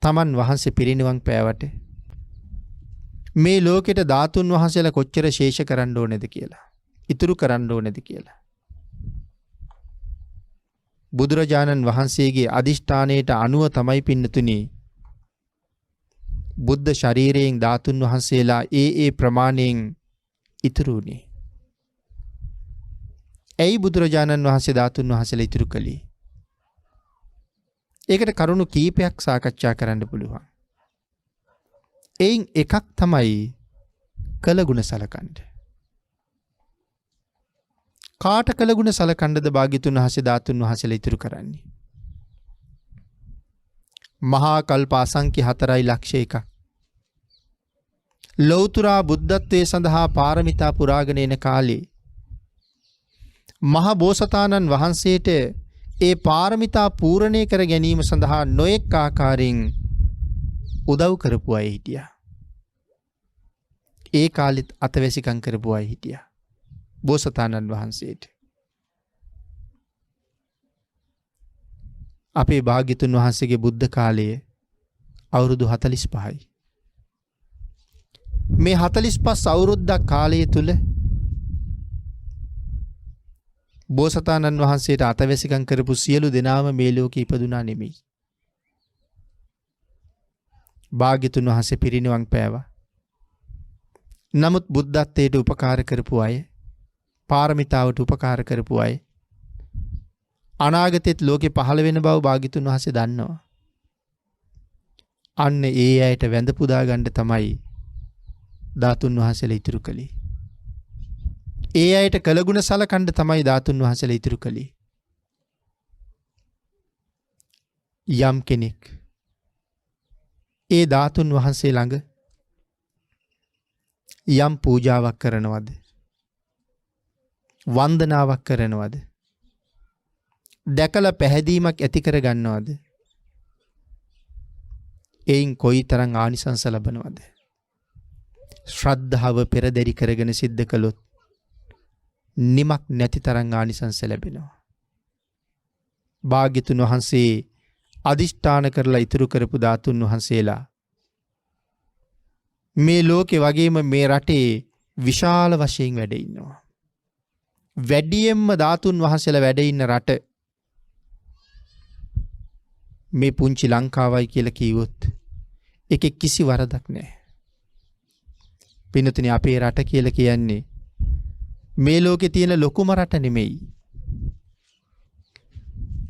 තමන් වහන්සේ පිරිනිවන් පෑවට මේ ලෝකෙට ධාතුන් වහන්සේලා කොච්චර ශේෂ කරන්න ඕනේද කියලා, ඉතුරු කරන්න ඕනේද කියලා. බුදුරජාණන් වහන්සේගේ අදිෂ්ඨානයට අනුව තමයි පින්නතුනි බුද්ධ ශරීරයෙන් ධාතුන් වහන්සේලා ඒ ප්‍රමාණයෙන් ඉතුරු වුණේ. ඇයි බුදුරජාණන් වහන්සේ ධාතුන් වහන්සේලා ඉතුරු කළේ? ඒකට කරුණු කීපයක් සාකච්ඡා කරන්න පුළුවන්. එයින් එකක් තමයි කළගුණ සලකන්න. කාට කළගුණ සලකන්නද භාග්‍යතුන් වහන්සේ ධාතුන් වහන්සේලා ඉතුරු කරන්නේ? මහා කල්ප අසංඛ්‍ය 4,00,000 ලෞතුරා බුද්ධත්වයේ සඳහා පාරමිතා පුරාගෙන එන කාලේ මහා බෝසතාණන් වහන්සේට ඒ පාරමිතා පූර්ණේ කර ගැනීම සඳහා නොඑක් ආකාරයෙන් උදව් කරපු අය හිටියා. ඒ කාලෙත් අතවැසිකම් කරපු අය හිටියා බෝසතාණන් වහන්සේට. අපේ භාග්‍යතුන් වහන්සේගේ බුද්ධ කාලයේ අවුරුදු 45යි. මේ 45 අවුරුද්දක් කාලය තුල බෝසතාණන් වහන්සේට අතවැසිකම් කරපු සියලු දෙනාම මේ ලෝකේ ඉපදුනා නෙමෙයි. භාග්‍යතුන් වහන්සේ පිරිනිවන් පෑවා. නමුත් බුද්ධත්වයට උපකාර කරපු අය, පාරමිතාවට උපකාර කරපු අය අනාගතෙත් ලෝකේ පහළ වෙන බව භාග්‍යතුන් වහන්සේ දන්නවා. අන්න ඒ අයට වැඳ පුදා ගන්න තමයි ධාතුන් වහන්සේලා ඉතුරු කළේ. ඒ අයට කළගුණ සලකන්න තමයි ධාතුන් වහන්සේලා ඉතුරු කළේ. යම් කෙනෙක් ඒ ධාතුන් වහන්සේ ළඟ යම් පූජාවක් කරනවද, වන්දනාවක් කරනවද, දැකලා පැහැදීමක් ඇති කර ගන්නවද, එයින් කොයිතරම් ආනිසංස ලබනවද? ශ්‍රද්ධාව පෙරදරි කරගෙන සිද්ධ කළොත් නිමක් නැති තරම් ආනිසංස ලැබෙනවා. භාග්‍යතුන් වහන්සේ අදිෂ්ඨාන කරලා ඉතුරු කරපු ධාතුන් වහන්සේලා මේ ලෝකේ වගේම මේ රටේ විශාල වශයෙන් වැඩ ඉන්නවා. වැඩියෙන්ම ධාතුන් වහන්සේලා වැඩ ඉන්න රට මේ පුංචි ලංකාවයි කියලා කිව්වොත් ඒකේ කිසි වරදක් නැහැ. පින්නතුනි, අපේ රට කියලා කියන්නේ මේ ලෝකේ තියෙන ලොකුම රට නෙමෙයි.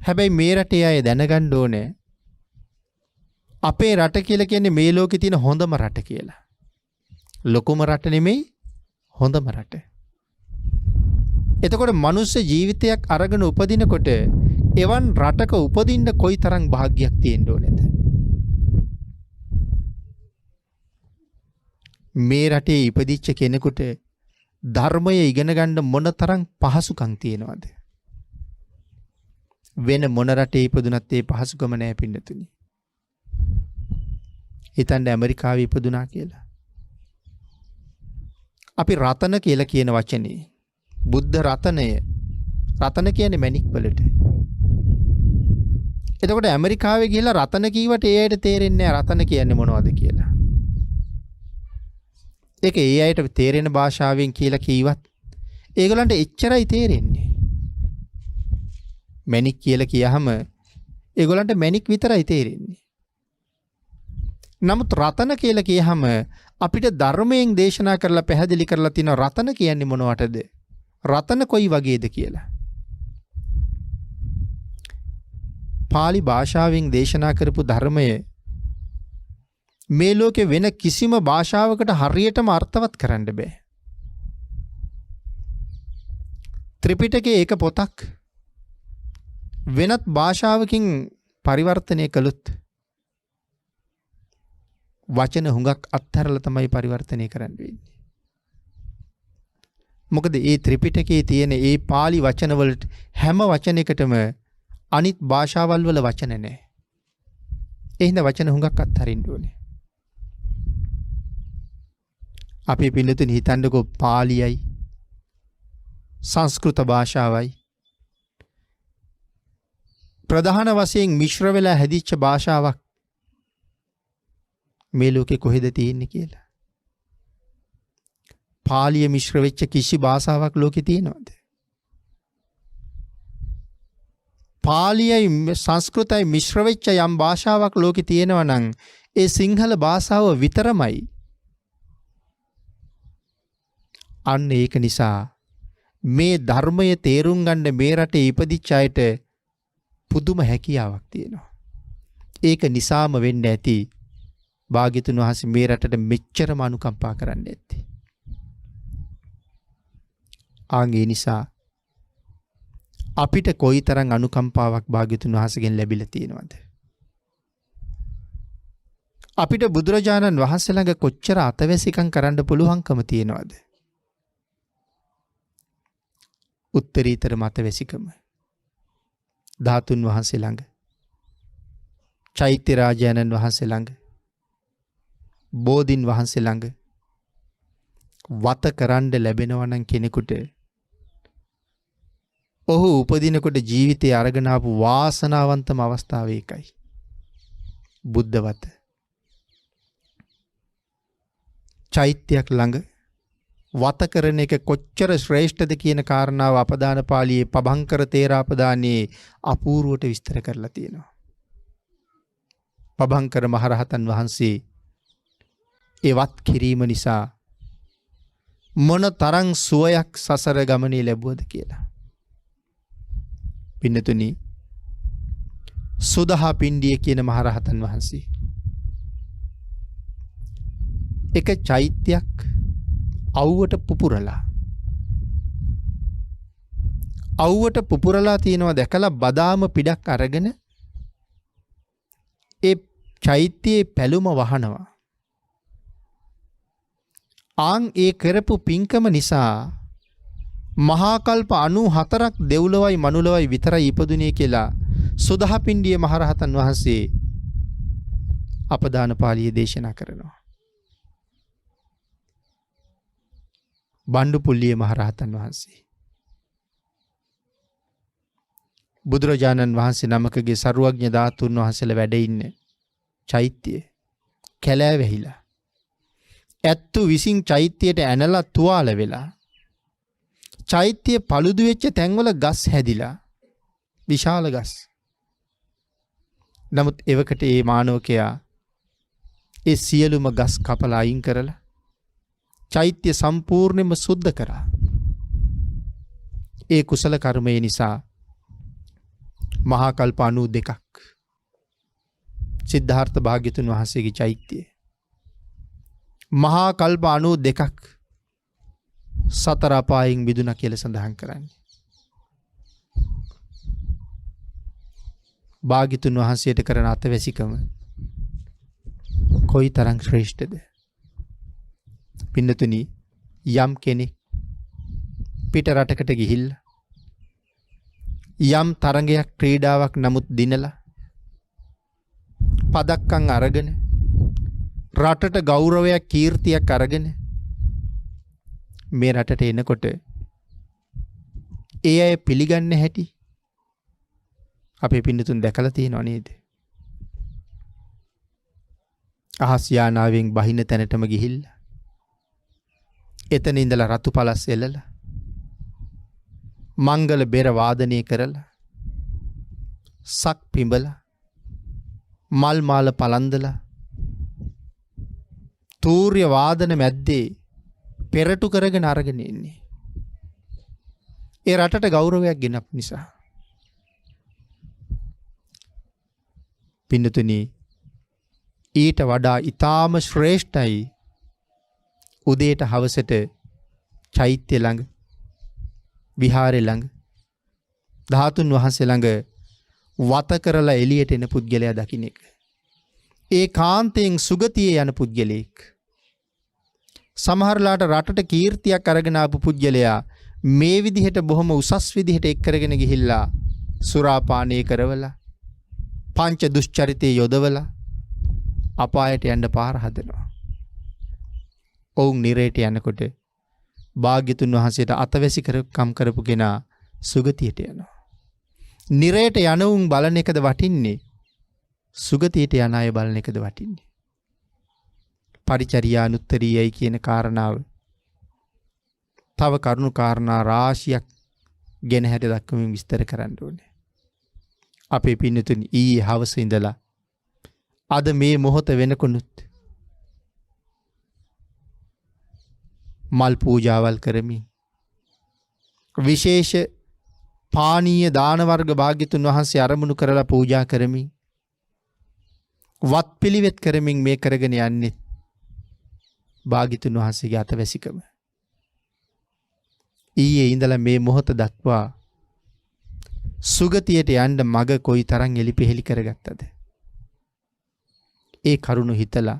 හැබැයි මේ රටේ අය දැනගන්න ඕනේ අපේ රට කියලා කියන්නේ මේ ලෝකේ තියෙන හොඳම රට කියලා. ලොකුම රට නෙමෙයි, හොඳම රට. එතකොට මනුෂ්‍ය ජීවිතයක් අරගෙන උපදිනකොට එවන් රටක උපදින්න කොයිතරම් වාසනාවක් තියෙන්න ඕනේද? මේ රටේ ඉපදිච්ච කෙනෙකුට ධර්මය ඉගෙන ගන්න මොනතරම් පහසුකම් තියෙනවද? වෙන මොන රටේ ඉපදුනත් ඒ පහසුකම නැහැ පින්නතුනි. හිතන්න ඇමරිකාවේ ඉපදුනා කියලා. අපි රතන කියලා කියන වචනේ බුද්ධ රතනය, රතන කියන්නේ මැණික් වලට. එතකොට ඇමරිකාවේ ගිහිල්ලා රතන කීවට ඒ අයට තේරෙන්නේ නැහැ රතන කියන්නේ මොනවද කියලා. ඒක ඒ අයට තේරෙන භාෂාවෙන් කියලා කීවත් ඒගොල්ලන්ට එච්චරයි තේරෙන්නේ. මැණික් කියලා කියහම ඒගොල්ලන්ට මැණික් විතරයි තේරෙන්නේ. නමුත් රතන කියලා කියහම අපිට ධර්මයෙන් දේශනා කරලා පැහැදිලි කරලා තියෙන රතන කියන්නේ මොනවටද? රතන කොයි වගේද කියලා. පාලි භාෂාවෙන් දේශනා කරපු ධර්මය මේ ලෝකේ වෙන කිසිම භාෂාවකට හරියටම අර්ථවත් කරන්න බෑ. ත්‍රිපිටකයේ එක පොතක් වෙනත් භාෂාවකින් පරිවර්තනය කළොත් වචන හුඟක් අත්හැරලා තමයි පරිවර්තනය කරන්න වෙන්නේ. මොකද ඒ ත්‍රිපිටකයේ තියෙන ඒ පාලි වචන වලට හැම වචනයකටම අනිත් භාෂාවල් වල වචන නැහැ. ඒ හින්දා වචන හුඟක් අත්හරින්න ඕනේ. අපි පිළිතුරු හිතන්නකෝ පාලියයි සංස්කෘත භාෂාවයි ප්‍රධාන වශයෙන් මිශ්‍ර වෙලා හැදිච්ච භාෂාවක් මේ ලෝකේ කොහෙද තියෙන්නේ කියලා. පාලිය මිශ්‍ර වෙච්ච කිසි භාෂාවක් ලෝකේ තියෙනවද? පාලියයි සංස්කෘතයි මිශ්‍ර වෙච්ච යම් භාෂාවක් ලෝකේ තියෙනවා නම් ඒ සිංහල භාෂාව විතරමයි. අන්න ඒක නිසා මේ ධර්මය තේරුම් ගන්න මේ රටේ ඉපදිච්ච අයට පුදුම හැකියාවක් තියෙනවා. ඒක නිසාම වෙන්න ඇති භාග්‍යතුන් වහන්සේ මේ රටට මෙච්චරම අනුකම්පා කරන්න ඇත්තේ. ආන්ගේ නිසා අපිට කොයිතරම් අනුකම්පාවක් භාග්‍යතුන් වහන්සේගෙන් ලැබිලා තියෙනවද? අපිට බුදුරජාණන් වහන්සේ ළඟ කොච්චර අතවැසිකම් කරන්න පුළුවන්කම තියෙනවද? උත්තරීතර මතවැසිකම. ධාතුන් වහන්සේ ළඟ, චෛත්‍ය රාජානන් වහන්සේ ළඟ, බෝධින් වහන්සේ ළඟ වත කරන්න ලැබෙනවා නම් කෙනෙකුට ඔහු උපදිනකොට ජීවිතේ අරගෙන ආපු වාසනාවන්තම අවස්ථාව ඒකයි. බුද්ධ වත. චෛත්‍යයක් ළඟ වත කරන එක කොච්චර ශ්‍රේෂ්ඨද කියන කාරණාව අපදාන පාළියේ පබංකර තේරාපදානයේ අපූර්වට විස්තර කරලා තියෙනවා. පබංකර මහරහතන් වහන්සේ ඒවත් කිරීම නිසා මොන තරම් සුවයක් සසර ගමනේ ලැබුවද කියලා. පින්නතුනි, සුදහා පිණ්ඩිය කියන මහරහතන් වහන්සේ එක චෛත්‍යයක් අවුවට පුපුරලා තියෙනවා දැකලා බදාම පිඩක් අරගෙන ඒ චෛත්‍යයේ පැලුම වහනවා. ආන් ඒ කරපු පින්කම නිසා මහා කල්ප 94ක් දෙව්ලොවයි මනුලොවයි විතරයි ඉපදුනේ කියලා සුදහපිණ්ඩිය මහරහතන් වහන්සේ අපදාන පාළියේ දේශනා කරනවා. බණ්ඩුපුල්ලිය මහරහතන් වහන්සේ බුදුරජාණන් වහන්සේ නමකගේ සරුවඥ ධාතුන් වහන්සේලා වැඩ ඉන්න චෛත්‍යය කැලෑ වැහිලා ඇත්තු විසින් චෛත්‍යයට ඇනලා තුවාල වෙලා චෛත්‍ය paludu වෙච්ච තැන්වල ගස් හැදිලා විශාල ගස්. නමුත් එවකට මේ මානවකයා ඒ සියලුම ගස් කපලා අයින් කරලා චෛත්‍ය සම්පූර්ණයෙන්ම සුද්ධ කරා. ඒ කුසල කර්මය නිසා මහා කල්ප 92ක් සිද්ධාර්ථ භාග්‍යතුන් වහන්සේගේ චෛත්‍යය මහා කල්ප 92ක් සතර අපායෙන් මිදුණා කියලා සඳහන් කරන්නේ. භාග්‍යතුන් වහන්සේට කරන අතවැසිකම කොයිතරම් ශ්‍රේෂ්ඨද? පින්නතුනි, යම් කෙනෙක් පිට රටකට ගිහිල්ලා යම් තරඟයක් ක්‍රීඩාවක් නමුත් දිනලා පදක්කම් අරගෙන රටට ගෞරවයක් කීර්තියක් අරගෙන මේ රටට එනකොට ඒ අය පිළිගන්න හැටි අපේ පින්නතුන් දැකලා තියෙනව නේද? අහස් යානාවෙන් බහින තැනටම ගිහිල්ලා එතන ඉඳලා රතු පළස් එලලා මංගල බෙර වාදනය කරලා සක් පිඹලා මල් මාල පලන්දලා තූර්ය වාදන මැද්දේ පෙරටු කරගෙන අරගෙන ඉන්නේ. ඒ රටට ගෞරවයක් ගෙනපු නිසා. පින්නතුනි, ඊට වඩා ඊටාම ශ්‍රේෂ්ඨයි උදේට හවසට චෛත්‍ය ළඟ විහාරේ ළඟ ධාතුන් වහන්සේ ළඟ වත කරලා එළියට එන පුද්ගලයා දකින්න එක. ඒ කාන්තයෙන් සුගතියේ යන පුද්ගලෙක්. සමහරලාට රටට කීර්තියක් අරගෙන ආපු පුද්ගලයා මේ විදිහට බොහොම උසස් විදිහට එක් කරගෙන ගිහිල්ලා සුරාපානය කරවලා පංච දුෂ්චරිතේ යොදවලා අපායට යන්න පාර හදනවා. ඔවුන් නිරේට යනකොට භාග්‍යතුන් වහන්සේට අතවැසි කම් කරපු කෙනා සුගතියට යනවා. නිරේට යනවුන් බලන එකද වටින්නේ? සුගතියට යන අය බලන එකද වටින්නේ? පරිචර්යානුත්තරීයයි කියන කාරණාව තව කරුණු කාරණා රාශියක් ගෙන හැට දක්වමින් විස්තර කරන්න ඕනේ. අපේ පින්නතුනි ඊයේ හවස ඉඳලා අද මේ මොහොත වෙනකොනුත් මල් පූජාවල් කරමින් විශේෂ පානීය දාන වර්ග භාග්‍යතුන් වහන්සේ අරමුණු කරලා පූජා කරමින් වත් පිළිවෙත් කරමින් මේ කරගෙන යන්නේ භාග්‍යතුන් වහන්සේගේ අතවැසිකම. ඊයේ ඉඳලා මේ මොහොත දක්වා සුගතියට යන්න මග කොයි තරම් එලිපෙහෙලි කරගත්තද? ඒ කරුණ හිතලා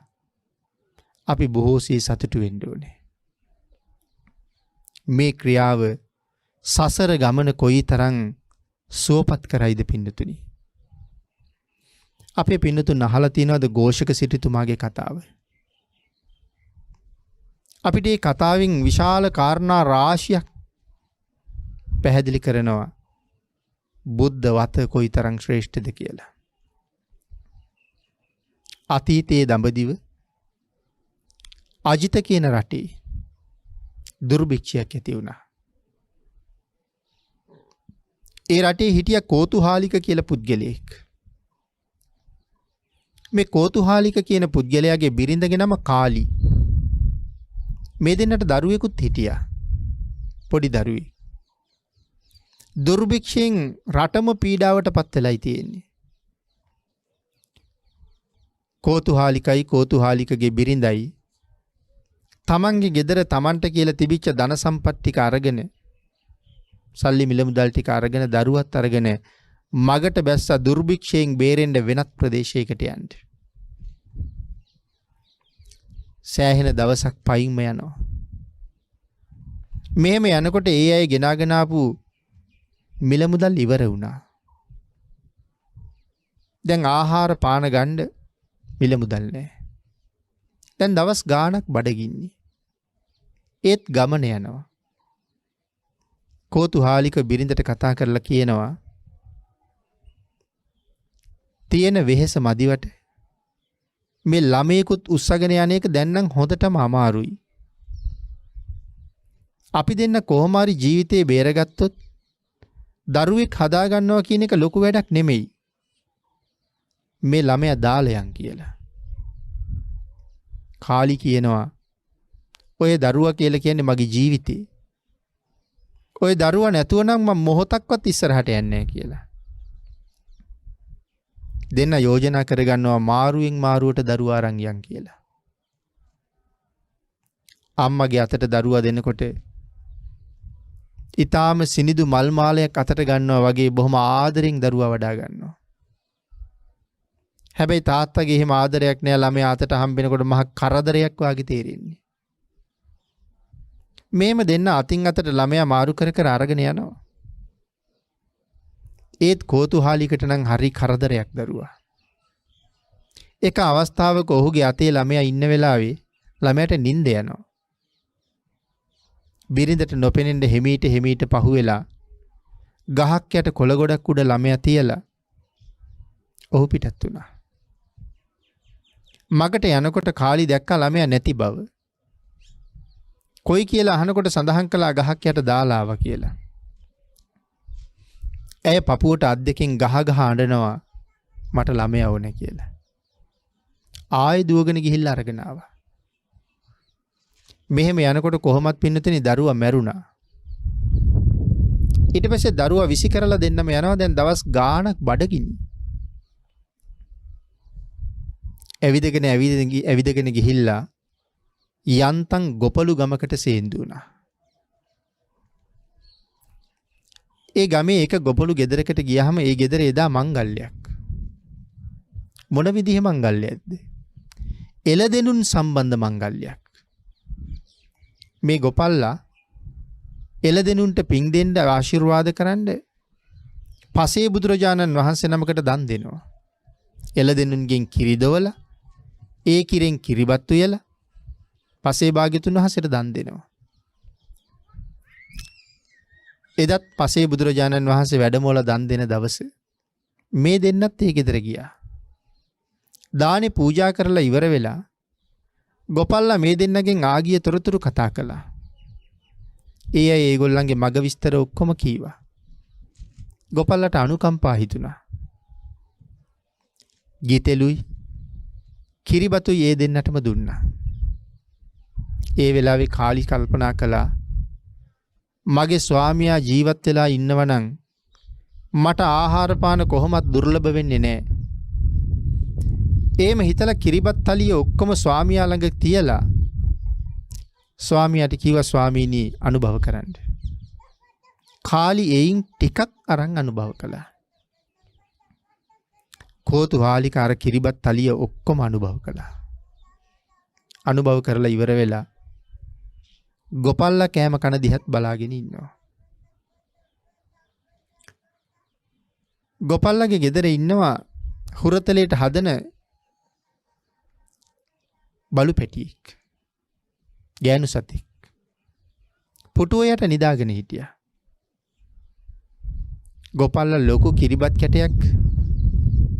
අපි බොහෝසේ සතුටු වෙන්න ඕනේ. මේ ක්‍රියාව සසර ගමන කොයි තරම් සුවපත් කරයිද පින්නතුනි. අපේ පින්නතුන් අහලා තියෙනවද ഘോഷක සිටුතුමාගේ කතාව? අපිට මේ කතාවෙන් විශාල කාරණා රාශියක් පැහැදිලි කරනවා බුද්ධ වත කොයි තරම් ශ්‍රේෂ්ඨද කියලා. අතීතයේ දඹදිව අජිත කියන රටේ දුර්භික්ෂයක් ඇති වුණා. ඒ රටේ හිටිය කෝතුහාලික කියලා පුද්ගලයෙක්. මේ කෝතුහාලික කියන පුද්ගලයාගේ බිරිඳගේ නම කාලි. මේ දෙන්නට දරුවෙකුත් හිටියා. පොඩි දරුවෙක්. දුර්භික්ෂයෙන් රටම පීඩාවට පත් වෙලායි තියෙන්නේ. කෝතුහාලිකයි කෝතුහාලිකගේ බිරිඳයි තමන්ගේ ගෙදර තමන්ට කියලා තිබිච්ච ධන සම්පත් ටික අරගෙන සල්ලි මිල මුදල් ටික අරගෙන දරුවත් අරගෙන මගට බැස්සා දුර්භික්ෂයෙන් බේරෙන්න වෙනත් ප්‍රදේශයකට යන්න. සෑහෙන දවසක් පයින්ම යනවා. මෙහෙම යනකොට ඒ අය ගෙනාගෙන ආපු මිල මුදල් ඉවර වුණා. දැන් ආහාර පාන ගන්න මිල මුදල් නැහැ. දැන් දවස් ගාණක් බඩගින්නේ. ඒත් ගමන යනවා. කෝතුහාලික බිරිඳට කතා කරලා කියනවා තියෙන වෙහෙස මදිවට මේ ළමයෙකුත් උස්සගෙන යන එක දැන් නම් හොඳටම අමාරුයි. අපි දෙන්න කොහොම හරි ජීවිතේ බේරගත්තොත් දරුවෙක් හදා ගන්නවා කියන එක ලොකු වැඩක් නෙමෙයි. මේ ළමයා දාලා යන් කියලා. කාලි කියනවා ඔය දරුවා කියලා කියන්නේ මගේ ජීවිතේ. ඔය දරුවා නැතුව නම් මම මොහොතක්වත් ඉස්සරහට යන්නේ නැහැ කියලා. දෙන්න යෝජනා කරගන්නවා මාරුවෙන් මාරුවට දරුවා අරන් යන් කියලා. අම්මගේ අතට දරුවා දෙනකොට ඊටාම සිනිදු මල් මාලයක් අතට ගන්නවා වගේ බොහොම ආදරෙන් දරුවා වඩා ගන්නවා. හැබැයි තාත්තගේ එහෙම ආදරයක් නෑ ළමයා අතට හම්බෙනකොට මහ කරදරයක් වගේ තේරෙන්නේ. මේම දෙන්න අතින් අතට ළමයා මාරු කර කර අරගෙන යනවා. ඒත් කෝතුහාලිකට නම් හරි කරදරයක් දරුවා. එක අවස්ථාවක ඔහුගේ අතේ ළමයා ඉන්න වෙලාවේ ළමයාට නිින්ද යනවා. බිරිඳට නොපෙනෙන්න හිමීට පහුවෙලා ගහක් යට කොළ ගොඩක් උඩ ළමයා තියලා ඔහු පිටත් වුණා. මගට යනකොට කාලි දැක්කා ළමයා නැති බව. කොයි කියලා අහනකොට සඳහන් කළා ගහක් යට දාලා ආවා කියලා. ඇය පපුවට අත් දෙකෙන් ගහ අඬනවා මට ළමයා ඕනේ කියලා. ආයෙ දුවගෙන ගිහිල්ලා අරගෙන ආවා. මෙහෙම යනකොට කොහොමත් පින්නතනේ දරුවා මැරුණා. ඊට පස්සේ දරුවා විසි කරලා දෙන්නම යනවා. දැන් දවස් ගාණක් බඩගිනි. ඇවිදගෙන ගිහිල්ලා යන්තම් ගොපලු ගමකට සේන්දු වුණා. ඒ ගමේ එක ගොපලු ගෙදරකට ගියාම ඒ ගෙදර එදා මංගල්‍යයක්. මොන විදිහේ මංගල්‍යයක්ද? එළදෙනුන් සම්බන්ධ මංගල්‍යයක්. මේ ගොපල්ලා එළදෙනුන්ට පින් දෙන්න ආශිර්වාද කරන්න පසේ බුදුරජාණන් වහන්සේ නමකට දන් දෙනවා. එළදෙනුන්ගෙන් කිරි දොවලා ඒ කිරෙන් කිරිබත් උයලා පසේ භාග්‍යතුන් වහන්සේට දන් දෙනවා. එදත් පසේ බුදුරජාණන් වහන්සේ වැඩමවලා දන් දෙන දවස මේ දෙන්නත් ඒ ගෙදර ගියා. දානේ පූජා කරලා ඉවර වෙලා ගොපල්ලා මේ දෙන්නගෙන් ආගිය තොරතුරු කතා කළා. ඒ අය ඒගොල්ලන්ගේ මග විස්තර ඔක්කොම කීවා. ගොපල්ලට අනුකම්පා හිතුණා. ගිතෙලුයි කිරිබතුයි ඒ දෙන්නටම දුන්නා. ඒ වෙලාවේ කාලි කල්පනා කළා මගේ ස්වාමියා ජීවත් වෙලා ඉන්නවනම් මට ආහාර පාන කොහොමත් දුර්ලභ වෙන්නේ නැහැ. එහෙම හිතලා කිරිබත් තලිය ඔක්කොම ස්වාමියා ළඟ තියලා ස්වාමියාට කිව්වා ස්වාමීනි අනුභව කරන්න. කාලි එයින් ටිකක් අරන් අනුභව කළා. කෝතුහාලික අර කිරිබත් තලිය ඔක්කොම අනුභව කළා. අනුභව කරලා ඉවර වෙලා ගොපල්ලා කෑම කන දිහත් බලාගෙන ඉන්නවා. ගොපල්ලාගේ ගෙදර ඉන්නවා හුරතලයට හදන බලු පැටියෙක්. ගෑනු සතෙක්. පුටුව යට නිදාගෙන හිටියා. ගොපල්ලා ලොකු කිරිබත් කැටයක්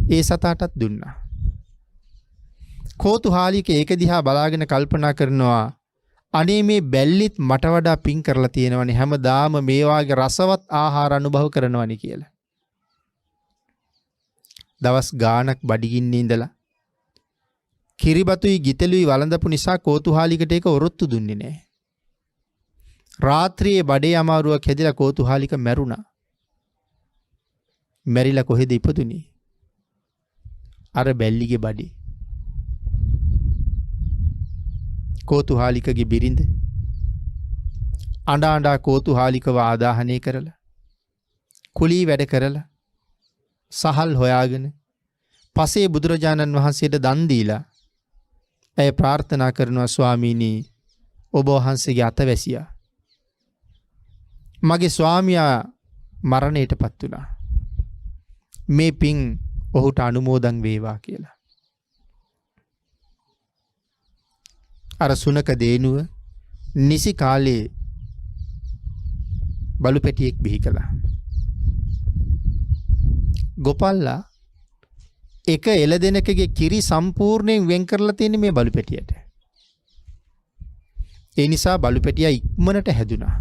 ඒ සතාටත් දුන්නා. කෝතුහාලික ඒක දිහා බලාගෙන කල්පනා කරනවා අනේ මේ බැල්ලිත් මට වඩා පින් කරලා තියෙනවනේ හැමදාම මේ වාගේ රසවත් ආහාර අනුභව කරනවනේ කියලා. දවස් ගාණක් බඩගින්නේ ඉඳලා කිරිබතුයි ගිතෙලුයි වළඳපු නිසා කෝතුහාලිකට ඒක ඔරොත්තු දුන්නේ නැහැ. රාත්‍රියේ බඩේ අමාරුවක් හැදිලා කෝතුහාලික මැරුණා. මැරිලා කොහෙද ඉපදුනේ? අර බැල්ලිගේ බඩේ. කෝතුහාලිකගේ බිරිඳ අඬා අඬා කෝතුහාලිකව ආදාහනය කරලා කුලී වැඩ කරලා සහල් හොයාගෙන පසේ බුදුරජාණන් වහන්සේට දන් දීලා ඇය ප්‍රාර්ථනා කරනවා ස්වාමීනි ඔබ වහන්සේගේ අතවැසියා මගේ ස්වාමියා මරණයටපත් වුණා. මේ පින් ඔහුට අනුමෝදන් වේවා කියලා. අර සුනක දේනුව නිසි කාලේ බලු පැටියෙක් බිහි කළා. ගොපල්ලා එක එළදෙනකගේ කිරි සම්පූර්ණයෙන් වෙන් කරලා තියෙන මේ බලු පැටියට. ඒ නිසා බලු පැටියා ඉක්මනට හැදුනා.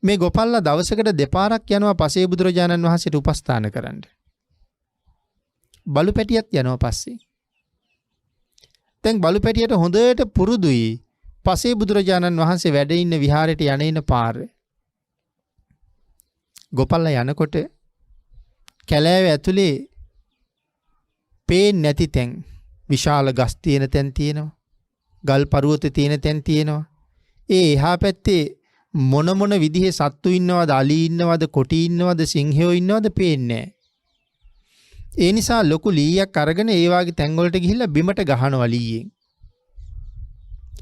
මේ ගොපල්ලා දවසකට දෙපාරක් යනවා පසේ බුදුරජාණන් වහන්සේට උපස්ථාන කරන්න. බලු පැටියත් යනවා පස්සේ. දැන් බලු පැටියට හොඳට පුරුදුයි පසේ බුදුරජාණන් වහන්සේ වැඩ ඉන්න විහාරයට යන පාර. ගොපල්ලා යනකොට කැලෑව ඇතුලේ පේන්නේ නැති තැන් විශාල ගස් තියෙන තැන් තියෙනවා. ගල් පරුවත තියෙන තැන් තියෙනවා. ඒ එහා පැත්තේ මොන විදිහේ සත්තු ඉන්නවද, අලි ඉන්නවද, කොටි ඉන්නවද, සිංහයෝ ඉන්නවද පේන්නේ නැහැ. ඒ නිසා ලොකු ලීයක් අරගෙන ඒ වාගේ තැන් වලට ගිහිල්ලා බිමට ගහනවා ලීයෙන්.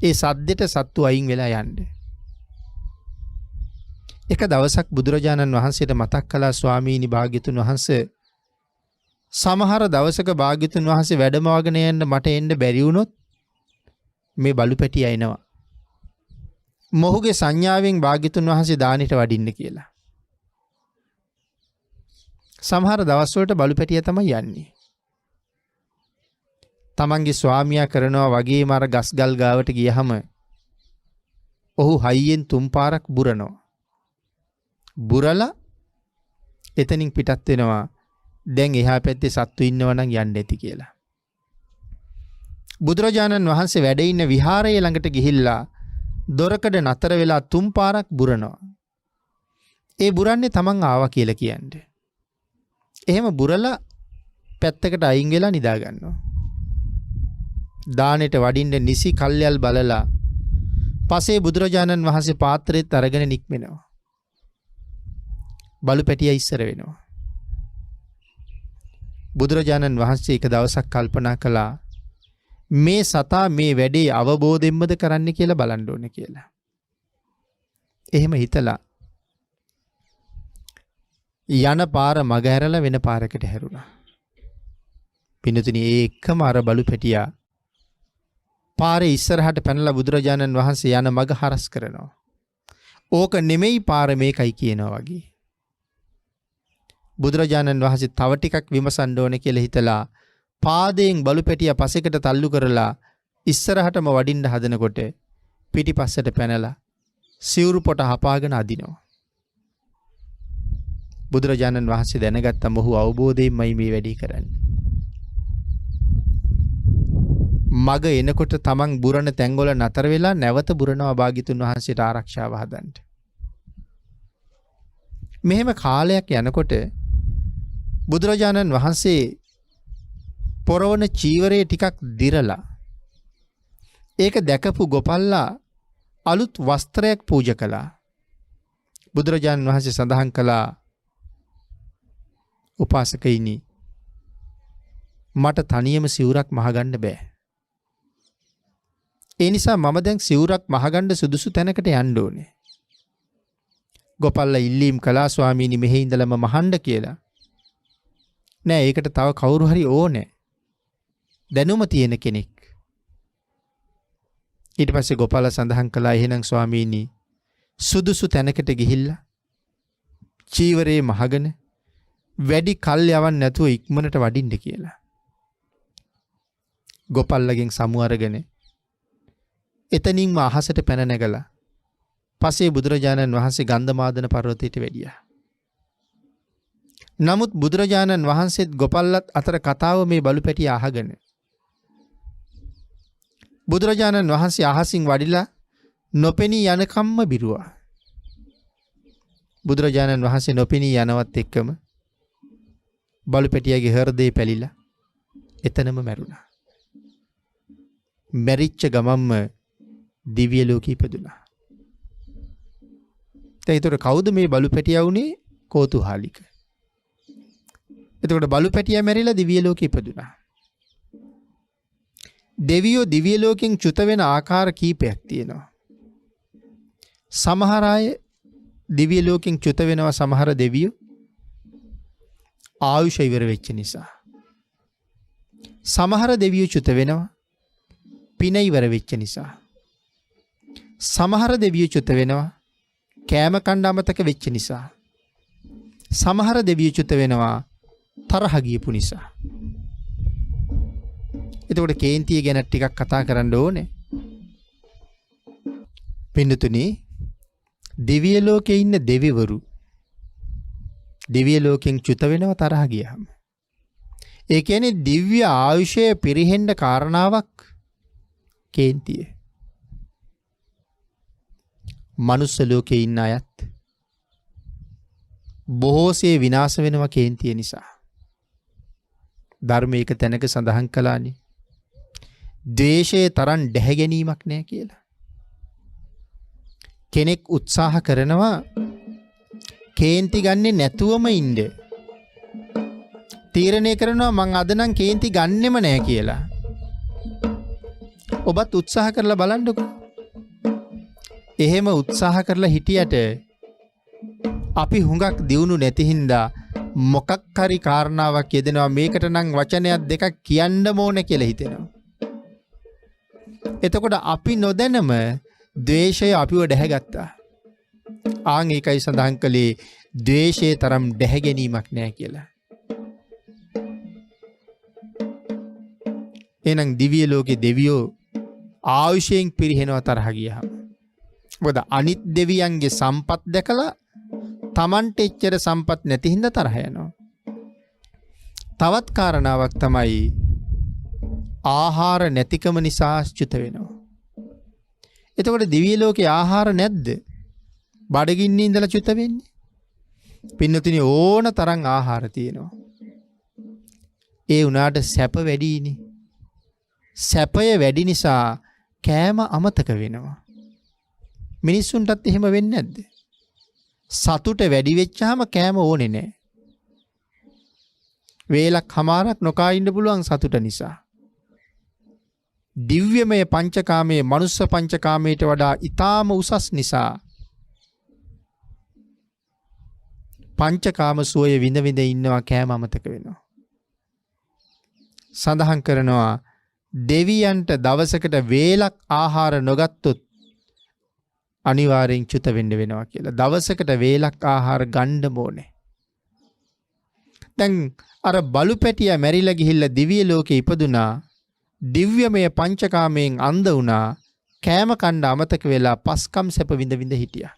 ඒ සද්දෙට සත්තු අයින් වෙලා යන්නේ. එක දවසක් බුදුරජාණන් වහන්සේට මතක් කළා ස්වාමීනි භාග්‍යතුන් වහන්සේ සමහර දවසක භාග්‍යතුන් වහන්සේ වැඩමවගෙන යන්න මට එන්න බැරි වුණොත් මේ බලු පැටියා එනවා. මොහුගේ සංඥාවෙන් භාග්‍යතුන් වහන්සේ දානෙට වඩින්න කියලා. සමහර දවස්වලට බලු පැටියා තමයි යන්නේ. තමන්ගේ ස්වාමියා කරනවා වගේම අර ගස්ගල් ගාවට ගියහම ඔහු හයියෙන් 3 පාරක් බුරනවා. බුරලා එතනින් පිටත් වෙනවා. දැන් එහා පැත්තේ සත්තු ඉන්නව නම් යන්න ඇති කියලා. බුදුරජාණන් වහන්සේ වැඩ ඉන්න විහාරයේ ළඟට ගිහිල්ලා දොරකඩ නතර වෙලා 3 පාරක් බුරනවා. ඒ බුරන්නේ තමන් ආවා කියලා කියන්නේ. එහෙම බුරලා පැත්තකට අයින් වෙලා නිදා ගන්නවා. දානෙට වඩින්න නිසි කල්යල් බලලා පසේ බුදුරජාණන් වහන්සේ පාත්‍රෙත් අරගෙන නික්මෙනවා. බලු පැටියා ඉස්සර වෙනවා. බුදුරජාණන් වහන්සේ එක දවසක් කල්පනා කළා මේ සතා මේ වැඩේ අවබෝධයෙන්මද කරන්න කියලා බලන්න ඕනේ කියලා. එහෙම හිතලා යන පාර මග හැරලා වෙන පාරකට හැරුණා. පින්නතුනි ඒ එකම අර බලු පැටියා පාරේ ඉස්සරහට පැනලා බුදුරජාණන් වහන්සේ යන මග හරස් කරනවා. ඕක නෙමෙයි පාර මේකයි කියනවා වගේ. බුදුරජාණන් වහන්සේ තව ටිකක් විමසන්න ඕනේ කියලා හිතලා පාදයෙන් බලු පැටියා පසෙකට තල්ලු කරලා ඉස්සරහටම වඩින්න හදනකොට පිටිපස්සට පැනලා සිවුරු පොට හපාගෙන අදිනවා. බුදුරජාණන් වහන්සේ දැනගත්ත මොහු අවබෝධයෙන්මයි මේ වැඩේ කරන්නේ. මග එනකොට තමන් බුරණ තැන්වල නතර වෙලා නැවත බුරනවා භාග්‍යතුන් වහන්සේට ආරක්ෂාව හදන්න. මෙහෙම කාලයක් යනකොට බුදුරජාණන් වහන්සේ පොරවන චීවරයේ ටිකක් දිරලා ඒක දැකපු ගොපල්ලා අලුත් වස්ත්‍රයක් පූජා කළා. බුදුරජාණන් වහන්සේ සඳහන් කළා උපාසකයිනි මට තනියම සිවුරක් මහගන්න බෑ. ඒ නිසා මම දැන් සිවුරක් මහගන්න සුදුසු තැනකට යන්න ඕනේ. ගොපල්ලා ඉල්ලීම් කළා ස්වාමීනි මෙහි ඉඳලම මහන්න කියලා. නෑ ඒකට තව කවුරු හරි ඕනේ. දැනුම තියෙන කෙනෙක්. ඊට පස්සේ ගොපල්ලා සඳහන් කළා එහෙනම් ස්වාමීනි සුදුසු තැනකට ගිහිල්ලා චීවරේ මහගෙන වැඩි කල් යවන්න නැතුව ඉක්මනට වඩින්න කියලා. ගොපල්ලගෙන් සමු අරගෙන එතනින්ම අහසට පැන නැගලා පස්සේ බුදුරජාණන් වහන්සේ ගන්ධමාදන පර්වතයට වැඩියා. නමුත් බුදුරජාණන් වහන්සේත් ගොපල්ලත් අතර කතාව මේ බලු පැටිය අහගෙන බුදුරජාණන් වහන්සේ අහසින් වඩිලා නොපෙනී යනකම්ම බිරුවා. බුදුරජාණන් වහන්සේ නොපෙනී යනවත් එක්කම බලු පැටියගේ හෘදේ පැලිලා එතනම මැරුණා. මැරිච්ච ගමම්ම දිව්‍ය ලෝකෙ ඉපදුනා. එතකොට කවුද මේ බලු පැටියා වුණේ? කෝතුහාලික. එතකොට බලු පැටියා මැරිලා දිව්‍ය ලෝකෙ ඉපදුනා. දෙවියෝ දිව්‍ය ලෝකෙන් චුත වෙන ආකාර කීපයක් තියෙනවා. සමහර අය දිව්‍ය ලෝකෙන් චුත වෙනවා සමහර දෙවියෝ ආයුෂ ඉවර වෙච්ච නිසා. සමහර දෙවියෝ චුත වෙනවා පින ඉවර වෙච්ච නිසා. සමහර දෙවියෝ චුත වෙනවා කෑම කන්න අමතක වෙච්ච නිසා. සමහර දෙවියෝ චුත වෙනවා තරහ ගියපු නිසා. එතකොට කේන්තිය ගැන ටිකක් කතා කරන්න ඕනේ. පින්නතුනි දිව්‍ය ලෝකේ ඉන්න දෙවිවරු දිව්‍ය ලෝකෙන් චුත වෙනව තරහ ගියාම. ඒ කියන්නේ දිව්‍ය ආයුෂය පිරිහෙන්න කාරණාවක් කේන්තිය. මනුස්ස ලෝකේ ඉන්න අයත් බොහෝසේ විනාශ වෙනවා කේන්තිය නිසා. ධර්මයක තැනක සඳහන් කළානේ. ද්වේෂයේ තරම් දැහැ ගැනීමක් නෑ කියලා. කෙනෙක් උත්සාහ කරනවා කේන්ති ගන්නේ නැතුවම ඉන්න. තීරණය කරනවා මං අද නම් කේන්ති ගන්නෙම නෑ කියලා. ඔබත් උත්සාහ කරලා බලන්නකෝ. එහෙම උත්සාහ කරලා හිටියට අපි හුඟක් දියුණු නැති හින්දා මොකක් හරි කාරණාවක් යෙදෙනවා මේකට නම් වචනයක් දෙකක් කියන්න ඕන කියලා හිතෙනවා. එතකොට අපි නොදැනම ද්වේෂය අපිව ඩැහැගත්තා. ආන් ඒකයි සඳහන් කළේ ද්වේෂයේ තරම් ඩැහැ ගැනීමක් නෑ කියලා. එහෙනම් දිව්‍ය ලෝකේ දෙවියෝ ආයුෂයෙන් පිරිහෙනවා තරහ ගියහම. මොකද අනිත් දෙවියන්ගේ සම්පත් දැකලා Tamante එච්චර සම්පත් නැති හින්දා තරහ යනවා. තවත් කාරණාවක් තමයි ආහාර නැතිකම නිසා චුත වෙනවා. එතකොට දිව්‍ය ලෝකේ ආහාර නැද්ද? බඩගින්නේ ඉඳලා චුත වෙන්නේ. පින්නතුනි ඕන තරම් ආහාර තියෙනවා. ඒ උනාට සැප වැඩිනේ. සැපය වැඩි නිසා කෑම අමතක වෙනවා. මිනිස්සුන්ටත් එහෙම වෙන්නේ නැද්ද? සතුට වැඩි වෙච්චාම කෑම ඕනේ නැහැ. වේලක් හමාරක් නොකා ඉන්න පුළුවන් සතුට නිසා. දිව්‍යමය පංචකාමයේ මනුස්ස පංචකාමයට වඩා ඊටාම උසස් නිසා පංචකාම සෝය විඳ විඳ ඉන්නවා කෑම අමතක වෙනවා. සඳහන් කරනවා දෙවියන්ට දවසකට වේලක් ආහාර නොගත්තොත් අනිවාර්යෙන් චුත වෙන්න වෙනවා කියලා. දවසකට වේලක් ආහාර ගන්න ඕනේ. දැන් අර බලු පැටියා මැරිලා ගිහිල්ලා දිව්‍ය ලෝකේ ඉපදුනා. දිව්‍යමය පංචකාමයෙන් අන්ධ වුණා. කෑම කන්න අමතක වෙලා පස්කම් සැප විඳ විඳ හිටියා.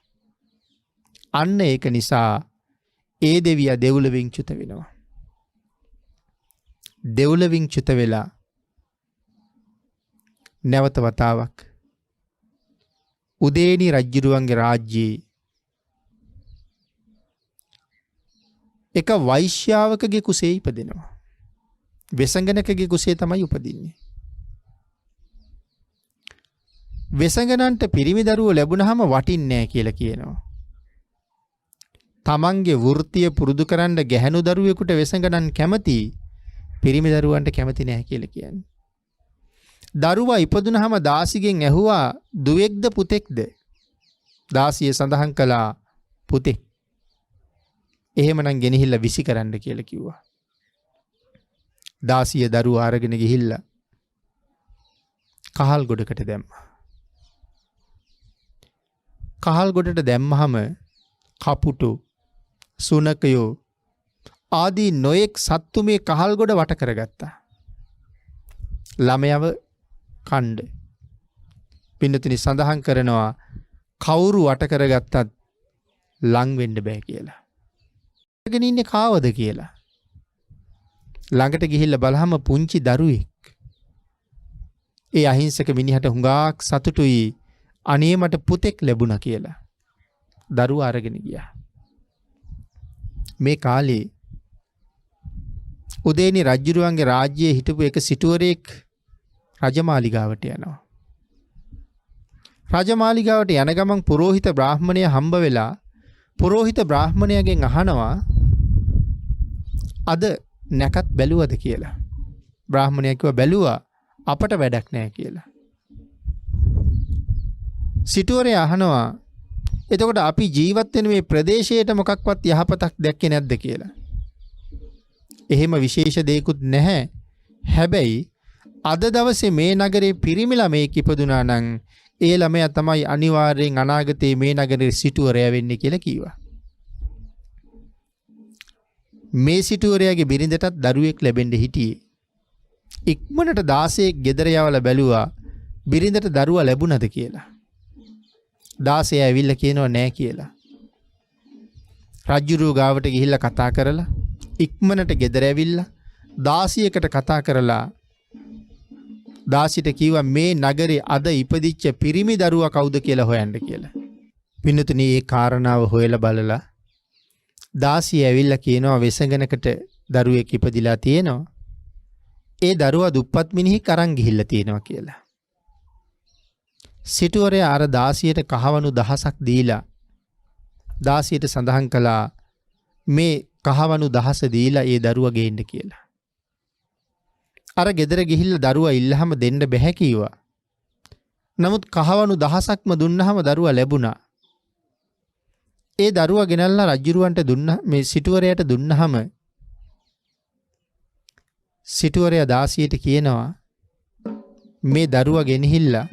අන්න ඒක නිසා ඒ දෙවියා දෙව්ලොවින් චුත වෙනවා. දෙව්ලොවින් චුත වෙලා නැවත වතාවක් උදේනි රජුරුවන්ගේ රාජ්‍යයේ එක වෛශ්‍යාවකගේ කුසේ ඉපදෙනවා. වෙසඟනකගේ කුසේ තමයි උපදින්නේ. වෙසඟනන්ට පිරිමි දරුවෝ ලැබුණාම වටින්නේ නැහැ කියලා කියනවා. තමන්ගේ වෘත්තිය පුරුදු කරන්න ගැහැණු දරුවෙකුට වෙසඟනන් කැමති, පිරිමි දරුවන්ට කැමති නැහැ කියලා කියන්නේ. දරුවා ඉපදුනහම දාසිගෙන් ඇහුවා දුවෙක්ද පුතෙක්ද? දාසිය සඳහන් කළා පුතෙක්. එහෙමනම් ගෙනහිල්ලා විසි කරන්න කියලා කිව්වා. දාසිය දරුවා අරගෙන ගිහිල්ලා කහල් ගොඩකට දැම්මා. කහල් ගොඩට දැම්මහම කපුටු, සුනකයෝ ආදී නොයෙක් සත්තු මේ කහල් ගොඩ වට කරගත්තා. ළමයව කණ්ඩ. පින්නතුනි සඳහන් කරනවා කවුරු වට කරගත්තත් ලං වෙන්න බෑ කියලා. ගෙන ඉන්නේ කාවද කියලා. ළඟට ගිහිල්ලා බලහම පුංචි දරුවෙක්. ඒ අහිංසක මිනිහට හුඟක් සතුටුයි අනේ මට පුතෙක් ලැබුණා කියලා. දරුවා අරගෙන ගියා. මේ කාලේ උදේනි රජුරුවන්ගේ රාජ්‍යයේ හිටපු එක සිටුවරයෙක් රජමාලිගාවට යනවා. රජමාලිගාවට යන ගමන් පුරෝහිත බ්‍රාහ්මණය හම්බ වෙලා පුරෝහිත බ්‍රාහ්මණයාගෙන් අහනවා අද නැකත් බැලුවද කියලා. බ්‍රාහ්මණයා කිව්වා බැලුවා අපට වැඩක් නැහැ කියලා. සිටුවරයා අහනවා එතකොට අපි ජීවත් වෙන මේ ප්‍රදේශයට මොකක්වත් යහපතක් දැක්කේ නැද්ද කියලා. එහෙම විශේෂ දෙයක්වත් නැහැ. හැබැයි අද දවසේ මේ නගරේ පිරිමි ළමයෙක් ඉපදුනා නම් ඒ ළමයා තමයි අනිවාර්යෙන් අනාගතයේ මේ නගරේ සිටුවරයා වෙන්නේ කියලා කිව්වා. මේ සිටුවරයාගේ බිරිඳටත් දරුවෙක් ලැබෙන්න හිටියේ. ඉක්මනට 16 ගෙදර යවලා බැලුවා බිරිඳට දරුවා ලැබුණද කියලා. 16 ඇවිල්ලා කියනවා නෑ කියලා. රජුරුව ගාවට ගිහිල්ලා කතා කරලා ඉක්මනට ගෙදර ඇවිල්ලා 16කට කතා කරලා 16ට කිව්වා මේ නගරේ අද ඉපදිච්ච පිරිමි දරුවා කවුද කියලා හොයන්න කියලා. පින්නතුනි මේ කාරණාව හොයලා බලලා 16 ඇවිල්ලා කියනවා වෙසඟනකට දරුවෙක් ඉපදිලා තියෙනවා. ඒ දරුවා දුප්පත් මිනිහෙක් අරන් ගිහිල්ලා තියෙනවා කියලා. සිටුවරයා අර 16ට කහවණු 1000ක් දීලා 16ට සඳහන් කළා මේ කහවණු 1000 දීලා ඒ දරුවා ගේන්න කියලා. අර ගෙදර ගිහිල්ලා දරුවා ඉල්ලහම දෙන්න බැහැ කිව්වා. නමුත් කහවණු 1000ක්ම දුන්නාම දරුවා ලැබුණා. ඒ දරුවා ගෙනල්ලා රජුරවන්ට දුන්නා මේ සිටුවරයාට දුන්නාම සිටුවරයා 16ට කියනවා මේ දරුවා ගෙනහිල්ලා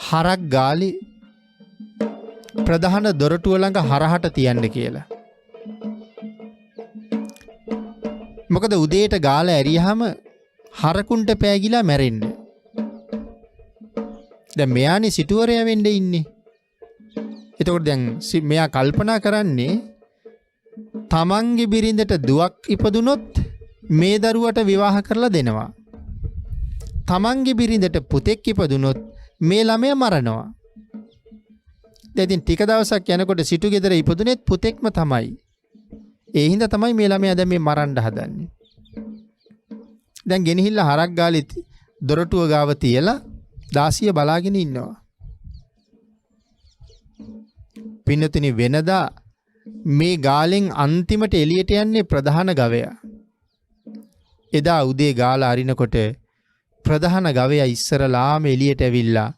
හරක් ගාලේ ප්‍රධාන දොරටුව ළඟ හරහට තියන්න කියලා. මොකද උදේට ගාලා ඇරියාම හරකුන්ට පෑගිලා මැරෙන්නේ. දැන් මෙයානේ සිටුවරයා වෙන්න ඉන්නේ. එතකොට දැන් මෙයා කල්පනා කරන්නේ තමන්ගේ බිරිඳට දුවක් ඉපදුනොත් මේ දරුවට විවාහ කරලා දෙනවා. තමන්ගේ බිරිඳට පුතෙක් ඉපදුනොත් මේ ළමයා මරනවා. දැන් ඉතින් ටික දවසක් යනකොට සිටු ගෙදර ඉපදුනේත් පුතෙක්ම තමයි. ඒ හින්දා තමයි මේ ළමයා දැන් මේ මරන්න හදන්නේ. දැන් ගෙනහිල්ලා හරක් ගාලේ දොරටුව ගාව තියලා 16 බලාගෙන ඉන්නවා. පින්නතුනි වෙනදා මේ ගාලෙන් අන්තිමට එළියට යන්නේ ප්‍රධාන ගවයා. එදා උදේ ගාලා අරිනකොට ප්‍රධාන ගවයා ඉස්සරලාම එළියට ඇවිල්ලා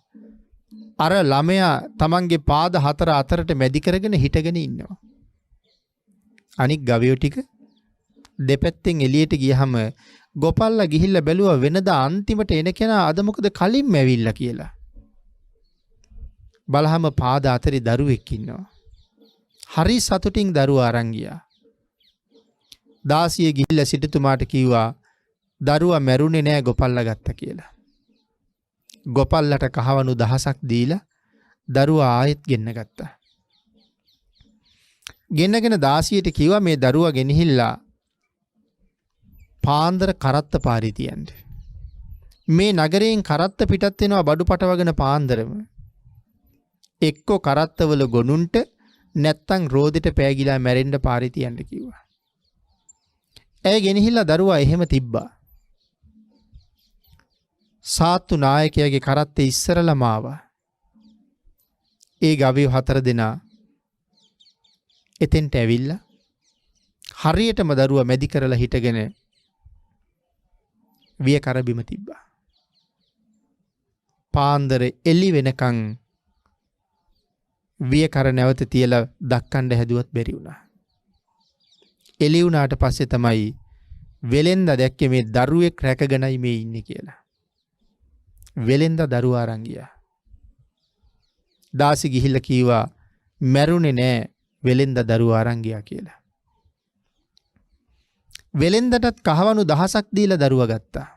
අර ළමයා තමන්ගේ පාද හතර අතරට මැදි කරගෙන හිටගෙන ඉන්නවා. අනික් ගවයෝ ටික දෙපැත්තෙන් එළියට ගියහම ගොපල්ලා ගිහිල්ලා බැලුවා වෙනදා අන්තිමට එන කෙනා අද මොකද කලින්ම ඇවිල්ලා කියලා. බලහම පාද අතරේ දරුවෙක් ඉන්නවා. හරි සතුටින් දරුවා අරන් ගියා. 16 ගිහිල්ලා සිටුතුමාට කිව්වා දරුවා මැරුණේ නෑ ගොපල්ලා ගත්තා කියලා. ගොපල්ලට කහවණු 1000ක් දීලා දරුවා ආයෙත් ගෙන්න ගත්තා. ගෙන්නගෙන 16ට කිව්වා මේ දරුවා ගෙනහිල්ලා පාන්දර කරත්ත පාරේ තියන්න. මේ නගරයෙන් කරත්ත පිටත් වෙනවා බඩු පටවගෙන පාන්දරම. එක්කෝ කරත්තවල ගොනුන්ට නැත්තම් රෝදෙට පෑගිලා මැරෙන්න පාරේ තියන්න කිව්වා. ඇය ගෙනහිල්ලා දරුවා එහෙම තිබ්බා. සාත්තු නායකයාගේ කරත්තේ ඉස්සරලම ආවා. ඒ ගවයෝ 4 දෙනා එතෙන්ට ඇවිල්ලා හරියටම දරුවා මැදි කරලා හිටගෙන විය කර බිම තිබ්බා. පාන්දර එළි වෙනකන් විය කර නැවත තියලා දක්කන්න හැදුවත් බැරි වුණා. එළි වුණාට පස්සේ තමයි වෙලෙන්දා දැක්කේ මේ දරුවෙක් රැකගෙනයි මේ ඉන්නේ කියලා. වෙලෙන්දා දරුවා අරන් ගියා. දාසි ගිහිල්ලා කීවා මැරුණේ නෑ වෙලෙන්දා දරුවා අරන් ගියා කියලා. වෙලෙන්දටත් කහවණු 1000ක් දීලා දරුවා ගත්තා.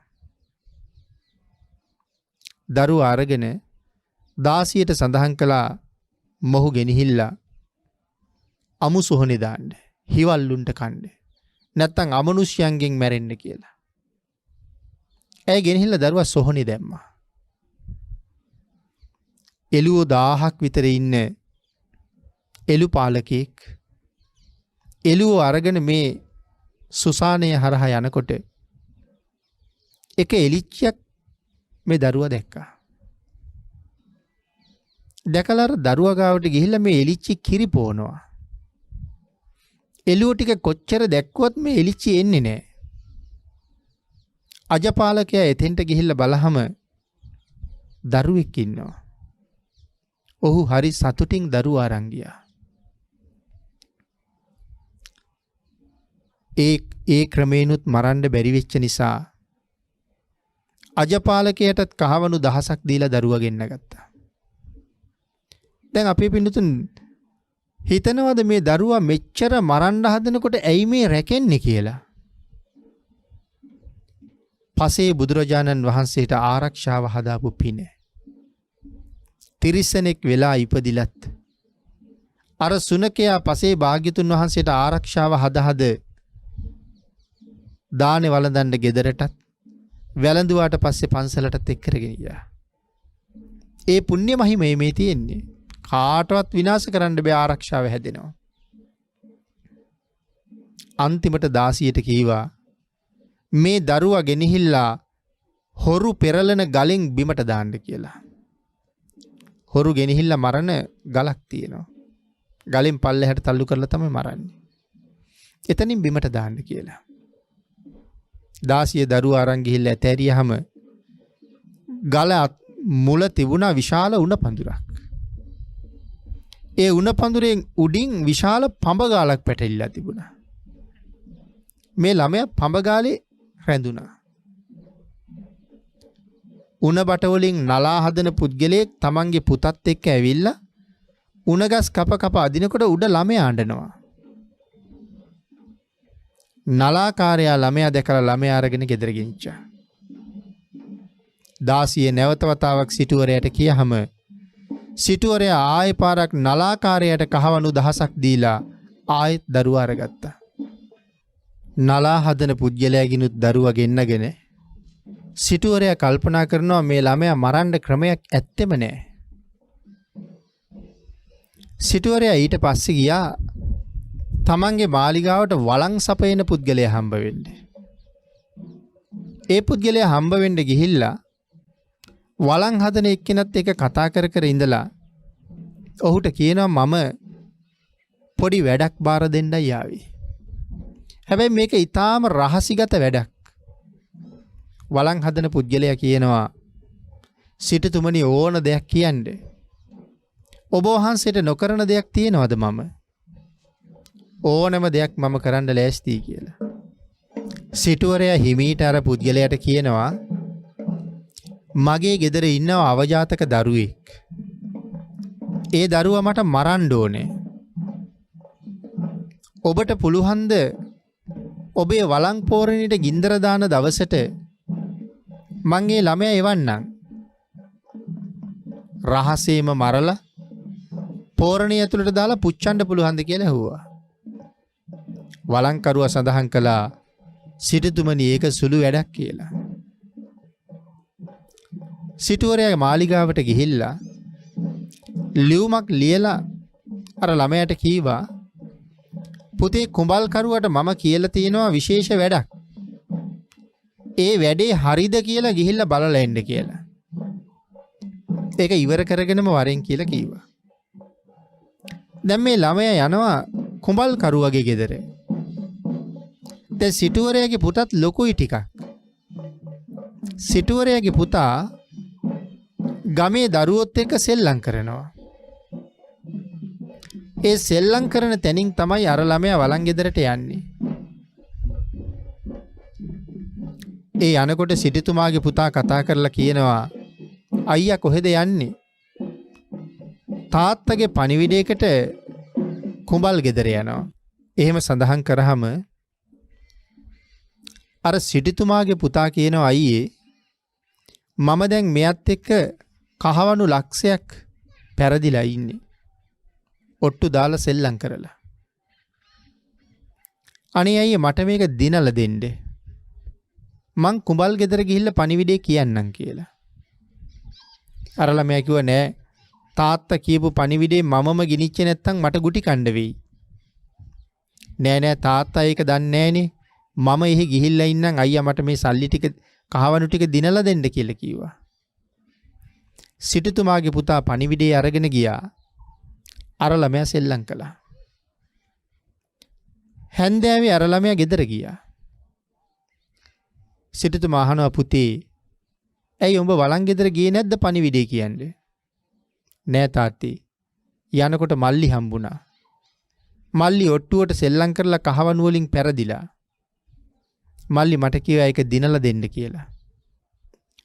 දරුවා අරගෙන දාසියට සඳහන් කළා මොහු ගෙනහිල්ලා අමු සොහනේ දාන්න. හිවල්ලුන්ට කන්න. නැත්තම් අමනුෂ්‍යයන්ගෙන් මැරෙන්න කියලා. ඇය ගෙනහිල්ලා දරුවා සොහනේ දැම්මා. එළුවෝ 1000ක් විතර ඉන්න එළු පාලකෙක් එළුවෝ අරගෙන මේ සුසානය හරහා යනකොට එක එලිච්චියක් මේ දරුවා දැක්කා. දැකලා අර දරුවා ගාවට ගිහිල්ලා මේ එලිච්චි කිරි පොවනවා. එළුවෝ ටික කොච්චර දැක්කුවත් මේ එලිච්චි එන්නේ නැහැ. අජපාලකයා එතෙන්ට ගිහිල්ලා බලහම දරුවෙක් ඉන්නවා. ඔහු හරි සතුටින් දරුවා අරන් ගියා. ඒ ක්‍රමේනුත් මරන්න බැරි වෙච්ච නිසා අජපාලකයටත් කහවණු 1000ක් දීලා දරුවා ගෙන්න ගත්තා. දැන් අපේ පින්නතුන් හිතනවද මේ දරුවා මෙච්චර මරන්න හදනකොට ඇයි මේ රැකෙන්නේ කියලා? පසේ බුදුරජාණන් වහන්සේට ආරක්ෂාව හදාපු පින. තිරිසනෙක් වෙලා ඉපදිලත් අර සුනකයා පසේ භාග්‍යතුන් වහන්සේට ආරක්ෂාව හදහද දානේ වළඳන්න ගෙදරටත් වැළඳුවාට පස්සේ පන්සලටත් එක්ක කරගෙන ගියා. ඒ පුණ්‍ය මහිමේ මේ තියෙන්නේ. කාටවත් විනාශ කරන්න බෑ ආරක්ෂාව හැදෙනවා. අන්තිමට දාසියට කීවා මේ දරුවා ගෙනහිල්ලා හොරු පෙරලන ගලෙන් බිමට දාන්න කියලා. හොරු ගෙනහිල්ලා මරණ ගලක් තියෙනවා. ගලෙන් පල්ලෙහාට තල්ලු කරලා තමයි මරන්නේ. එතනින් බිමට දාන්න කියලා. දාසිය දරුවා අරන් ගිහිල්ලා ඇතෑරියාම ගල මුල තිබුණා විශාල උණ පඳුරක්. ඒ උණ පඳුරෙන් උඩින් විශාල පඹගාලක් පැටලිලා තිබුණා. මේ ළමයා පඹගාලේ රැඳුණා. උණ බට වලින් නලා හදන පුද්ගලයෙක් තමන්ගේ පුතත් එක්ක ඇවිල්ලා උණගස් කප කප අදිනකොට උඩ ළමයා අඬනවා. නලාකාරයා ළමයා දැකලා ළමයා අරගෙන ගෙදර ගෙනිච්චා. දාසිය නැවත වතාවක් සිටුවරයට කියහම සිටුවරයා ආයෙ පාරක් නලාකාරයට කහවණු 1000ක් දීලා ආයෙත් දරුවා අරගත්තා. නලා හදන පුද්ගලයාගිනුත් දරුවා ගෙන්නගෙන සිටුවරයා කල්පනා කරනවා මේ ළමයා මරන්න ක්‍රමයක් ඇත්තෙම නැහැ. සිටුවරයා ඊට පස්සේ ගියා තමන්ගේ මාලිගාවට වළං සපයන පුද්ගලයා හම්බ වෙන්න. ඒ පුද්ගලයා හම්බ වෙන්න ගිහිල්ලා වළං හදන එක්කෙනත් එක කතා කර කර ඉඳලා ඔහුට කියනවා මම පොඩි වැඩක් බාර දෙන්නයි ආවේ. හැබැයි මේක ඊටාම රහසිගත වැඩක්. වළං හදන පුද්ගලයා කියනවා සිටුතුමනි ඕන දෙයක් කියන්න. ඔබ වහන්සේට නොකරන දෙයක් තියෙනවද මම? ඕනම දෙයක් මම කරන්න ලෑස්තියි කියලා. සිටුවරයා හිමීට අර පුද්ගලයාට කියනවා මගේ ගෙදර ඉන්නව අවජාතක දරුවෙක්. ඒ දරුවා මට මරන්න ඕනේ. ඔබට පුළුවන්ද ඔබේ වළං පෝරණයට ගින්දර දාන දවසට මං ඒ ළමයා එවන්නම්. රහසේම මරලා පෝරණිය ඇතුළට දාලා පුච්චන්න පුළුවන්ද කියලා ඇහුවා. වළංකරුවා සඳහන් කළා සිටුතුමනි ඒක සුළු වැඩක් කියලා. සිටුවරයාගේ මාලිගාවට ගිහිල්ලා ලියුමක් ලියලා අර ළමයාට කීවා පුතේ කුඹල්කරුවට මම කියලා තියෙනවා විශේෂ වැඩක්. ඒ වැඩේ හරිද කියලා ගිහිල්ලා බලලා එන්න කියලා. ඒක ඉවර කරගෙනම වරෙන් කියලා කිව්වා. දැන් මේ ළමයා යනවා කුඹල්කරුවගේ ගෙදර. දැන් සිටුවරයාගේ පුතත් ලොකුයි ටිකක්. සිටුවරයාගේ පුතා ගමේ දරුවොත් එක්ක සෙල්ලම් කරනවා. ඒ සෙල්ලම් කරන තැනින් තමයි අර ළමයා වළං ගෙදරට යන්නේ. ඒ යනකොට සිටුතුමාගේ පුතා කතා කරලා කියනවා අයියා කොහෙද යන්නේ? තාත්තගේ පණිවිඩයකට කුඹල් ගෙදර යනවා. එහෙම සඳහන් කරාම අර සිටුතුමාගේ පුතා කියනවා අයියේ මම දැන් මෙයත් එක්ක කහවණු ලක්ෂයක් පෙරදිලා ඉන්නේ. ඔට්ටු දාලා සෙල්ලම් කරලා. අනේ අයියේ මට මේක දිනලා දෙන්න. මං කුඹල් ගෙදර ගිහිල්ලා පණිවිඩේ කියන්නම් කියලා. අර ළමයා කිව්වා නෑ තාත්තා කියපු පණිවිඩේ මමම ගිනිච්චේ නැත්තම් මට ගුටි කණ්ඩ වෙයි. නෑ තාත්තා ඒක දන්නේ නෑනේ. මම එහි ගිහිල්ලා ඉන්නම් අයියා මට මේ සල්ලි ටික කහවණු ටික දිනලා දෙන්න කියලා කිව්වා. සිටුතුමාගේ පුතා පණිවිඩේ අරගෙන ගියා. අර ළමයා සෙල්ලම් කළා. හැන්දෑවේ අර ළමයා ගෙදර ගියා. සිටුතුමා අහනවා පුතේ ඇයි උඹ වළං ගෙදර ගියේ නැද්ද පණිවිඩේ කියන්නේ? නෑ තාත්තේ. යනකොට මල්ලි හම්බුණා. මල්ලි ඔට්ටුවට සෙල්ලම් කරලා කහවණු වලින් පෙරදිලා. මල්ලි මට කිව්වා ඒක දිනලා දෙන්න කියලා.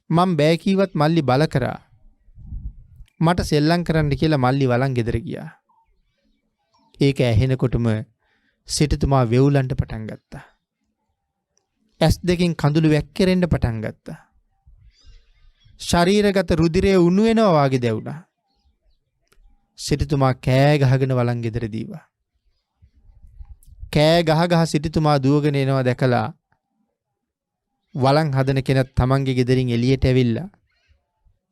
මම බෑ කීවත් මල්ලි බල කරා. මට සෙල්ලම් කරන්න කියලා මල්ලි වළං ගෙදර ගියා. ඒක ඇහෙනකොටම සිටුතුමා වෙවුලන්ට පටන් ගත්තා. ඇස් දෙකෙන් කඳුළු වැක්කිරෙන්න පටන් ගත්තා. ශරීරගත රුධිරය උණු වෙනවා වගේ දැවුණා. සිටුතුමා කෑ ගහගෙන වළං ගෙදර දීවා. කෑ ගහ සිටුතුමා දුවගෙන එනවා දැකලා වළං හදන කෙනෙක් තමන්ගේ ගෙදරින් එළියට ඇවිල්ලා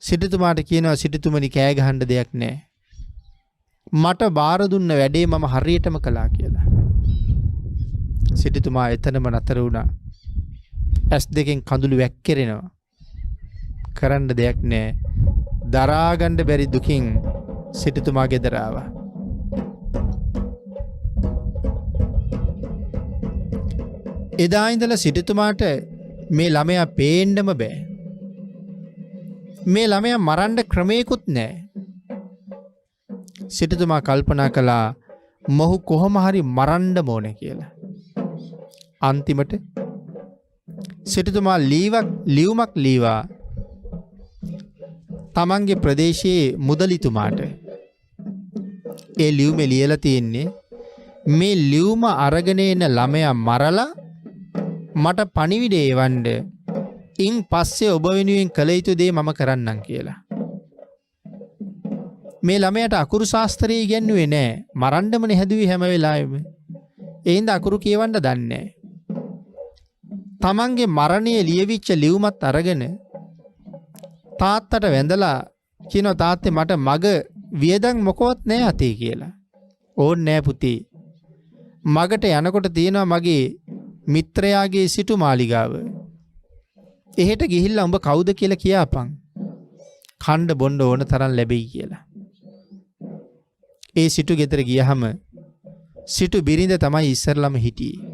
සිටුතුමාට කියනවා සිටුතුමනි කෑ ගහන්න දෙයක් නැහැ. මට බාර දුන්න වැඩේ මම හරියටම කළා කියලා. සිටුතුමා එතනම නතර වුණා. ඇස් දෙකෙන් කඳුළු වැක්කිරෙනවා. කරන්න දෙයක් නැහැ. දරා ගන්න බැරි දුකින් සිටුතුමා ගෙදර ආවා. එදා ඉඳලා සිටුතුමාට මේ ළමයා පේන්නම බෑ. මේ ළමයා මරන්න ක්‍රමයකුත් නැහැ. සිටුතුමා කල්පනා කළා මොහු කොහොම හරි මරන්න ඕනේ කියලා. අන්තිමට සිටුතුමා ලියුමක් ලීවා තමන්ගේ ප්‍රදේශයේ මුදලිතුමාට. ඒ ලියුමේ ලියලා තියෙන්නේ මේ ලියුම අරගෙන එන ළමයා මරලා මට පණිවිඩය එවන්න. ඉන් පස්සේ ඔබ වෙනුවෙන් කළ යුතු දේ මම කරන්නම් කියලා. මේ ළමයාට අකුරු ශාස්ත්‍රය ඉගෙනුවේ නෑ. මරන්නමනේ හැදුවේ හැම වෙලාවෙම. ඒ හින්දා අකුරු කියවන්න දන්නේ නෑ. තමන්ගේ මරණය ලියවිච්ච ලියුමත් අරගෙන තාත්තට වැඳලා කියනවා තාත්තේ මට මග වියදම් මොකවත් නෑ අතේ කියලා. ඕන් නෑ පුතේ. මගට යනකොට තියෙනවා මගේ මිත්‍රයාගේ සිටු මාලිගාව. එහෙට ගිහිල්ලා උඹ කවුද කියලා කියාපන්. කණ්ඩ බොණ්ඩ ඕන තරම් ලැබෙයි කියලා. ඒ සිටු ගෙදර ගියහම සිටු බිරිඳ තමයි ඉස්සරළම හිටියේ.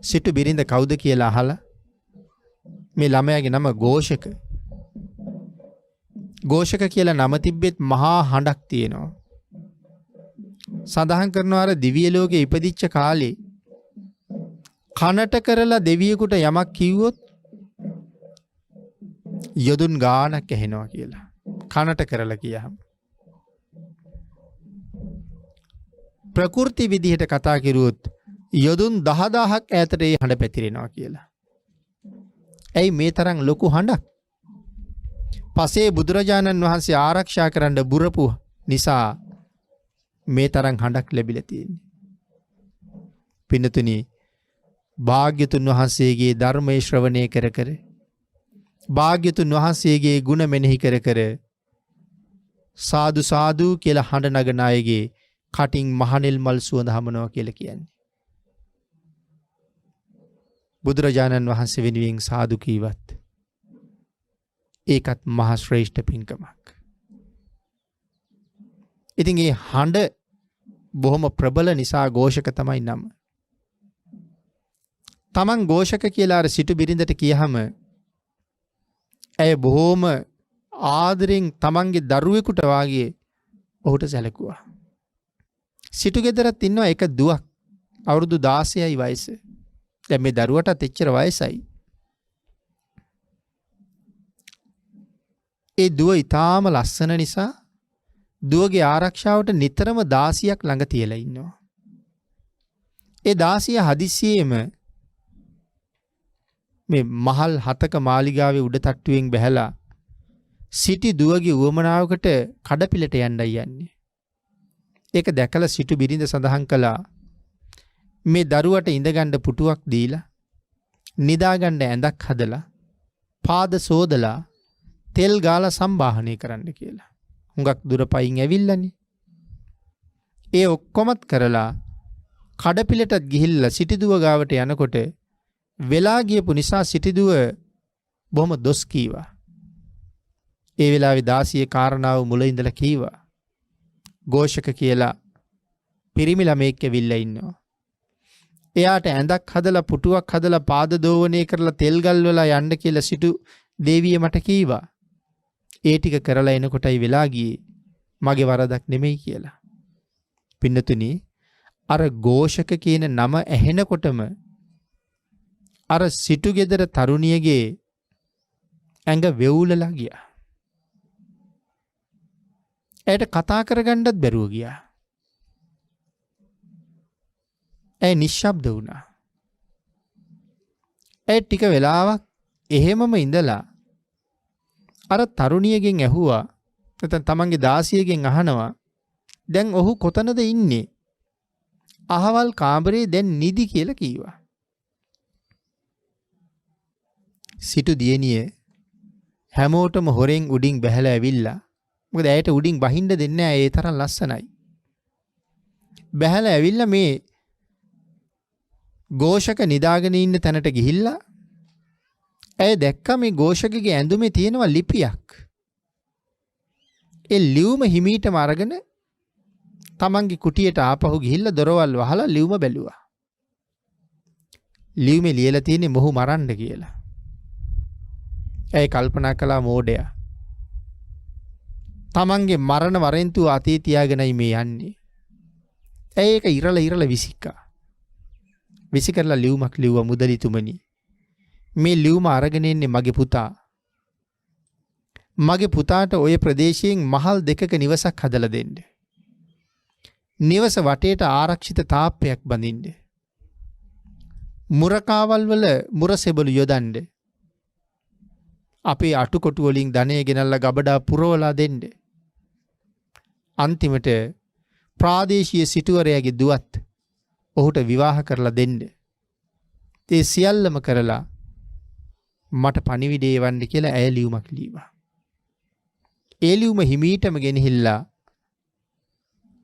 සිටු බිරිඳ කවුද කියලා අහලා මේ ළමයාගේ නම ഘോഷක. ഘോഷක කියලා නම තිබ්බෙත් මහා හඬක් තියෙනවා. සඳහන් කරනවා අර දිව්‍ය ලෝකේ ඉපදිච්ච කාලේ කනට කරලා දෙවියෙකුට යමක් කිව්වොත් යොදුන් ගානක් ඇහෙනවා කියලා. කනට කරලා කියහම. ප්‍රකෘති විදිහට කතා කරුවොත් යොදුන් 10000ක් ඈතට ඒ හඬ පැතිරෙනවා කියලා. ඇයි මේ තරම් ලොකු හඬක්? පසේ බුදුරජාණන් වහන්සේ ආරක්ෂා කරන්න බුරපු නිසා මේ තරම් හඬක් ලැබිලා තියෙන්නේ. පින්නතුනි භාග්‍යතුන් වහන්සේගේ ධර්මයේ ශ්‍රවණය කර භාග්‍යතුන් වහන්සේගේ ගුණ මෙනෙහි කර කර සාදු සාදු කියලා හඬ නගන අයගේ කටින් මහනෙල් මල් සුවඳ හමනවා කියලා කියන්නේ. බුදුරජාණන් වහන්සේ වෙනුවෙන් සාදු කීවත් ඒකත් මහා ශ්‍රේෂ්ඨ පින්කමක්. ඉතින් ඒ හඬ බොහොම ප්‍රබල නිසා ഘോഷක තමයි නම. තමන් ഘോഷක කියලා අර සිටු බිරිඳට කියහම ඇය බොහොම ආදරෙන් තමන්ගේ දරුවෙකුට වාගේ ඔහුට සැලකුවා. සිටු ගෙදරත් ඉන්නවා එක දුවක් අවුරුදු 16යි වයස. දැන් මේ දරුවටත් එච්චර වයසයි. ඒ දුව ඊටාම ලස්සන නිසා දුවගේ ආරක්ෂාවට නිතරම 16ක් ළඟ තියලා ඉන්නවා. ඒ 16 හදිස්සියෙම මේ මහල් 7ක මාලිගාවේ උඩ තට්ටුවෙන් බැහැලා සිටි දුවගේ උවමනාවකට කඩපිලට යන්නයි යන්නේ. ඒක දැකලා සිටු බිරිඳ සඳහන් කළා මේ දරුවට ඉඳගන්න පුටුවක් දීලා නිදාගන්න ඇඳක් හදලා පාද සෝදලා තෙල් ගාලා සම්බාහනය කරන්න කියලා. හුඟක් දුර පයින් ඇවිල්ලානේ. ඒ ඔක්කොමත් කරලා කඩපිලටත් ගිහිල්ලා සිටිදුව ගාවට යනකොට වෙලා ගියපු නිසා සිටිදුව බොහොම දොස් කීවා. ඒ වෙලාවේ 16 කාරණාව මුල ඉඳලා කීවා. ഘോഷක කියලා පිරිමි ළමෙක් ඇවිල්ලා ඉන්නවා. එයාට ඇඳක් හදලා පුටුවක් හදලා පාද දෝවණය කරලා තෙල් ගල්වලා යන්න කියලා සිටු දේවිය මට කීවා. ඒ ටික කරලා එනකොටයි වෙලා ගියේ මගේ වරදක් නෙමෙයි කියලා. පින්නතුනි අර ഘോഷක කියන නම ඇහෙනකොටම අර සිටු ගෙදර තරුණියගේ ඇඟ වෙවුලලා ගියා. ඇයට කතා කරගන්නත් බැරුව ගියා. ඇය නිශ්ශබ්ද වුණා. ඇය ටික වෙලාවක් එහෙමම ඉඳලා අර තරුණියගෙන් ඇහුවා නැත්නම් තමන්ගේ දාසියගෙන් අහනවා දැන් ඔහු කොතනද ඉන්නේ? අහවල් කාමරේ දැන් නිදි කියලා කීවා. සිටු දියණිය හැමෝටම හොරෙන් උඩින් බැහැලා ඇවිල්ලා මොකද ඇයට උඩින් බහින්න දෙන්නේ නැහැ ඒ තරම් ලස්සනයි. බැහැලා ඇවිල්ලා මේ ഘോഷක නිදාගෙන ඉන්න තැනට ගිහිල්ලා ඇය දැක්ක මේ ഘോഷකගේ ඇඳුමේ තියෙනවා ලිපියක්. ඒ ලියුම හිමීටම අරගෙන තමන්ගේ කුටියට ආපහු ගිහිල්ලා දොරවල් වහලා ලියුම බැලුවා. ලියුමේ ලියලා තියෙන්නේ මොහු මරන්න කියලා. ඇය කල්පනා කළා මෝඩයා. තමන්ගේ මරණ වරෙන්තුව අතේ තියාගෙනයි මේ යන්නේ. ඇය ඒක ඉරලා විසිකා. විසිකරලා ලියුමක් ලිව්වා මුදලිතුමනි. මේ ලියුම අරගෙන ඉන්නේ මගේ පුතා. මගේ පුතාට ওই ප්‍රදේශයෙන් මහල් 2ක නිවසක් හදලා දෙන්න. නිවස වටේට ආරක්ෂිත තාප්පයක් බඳින්න. මුරකාවල් වල මුරසෙබළු යොදන්න. අපේ අටුකොටු වලින් ධනය ගෙනල්ලා ගබඩා පුරවලා දෙන්න. අන්තිමට ප්‍රාදේශීය සිටුවරයාගේ දුවත් ඔහුට විවාහ කරලා දෙන්න. ඒ සියල්ලම කරලා මට පණිවිඩය එවන්න කියලා ඇය ලියුමක් ලියවා. ඒ ලියුම හිමීටම ගෙනහිල්ලා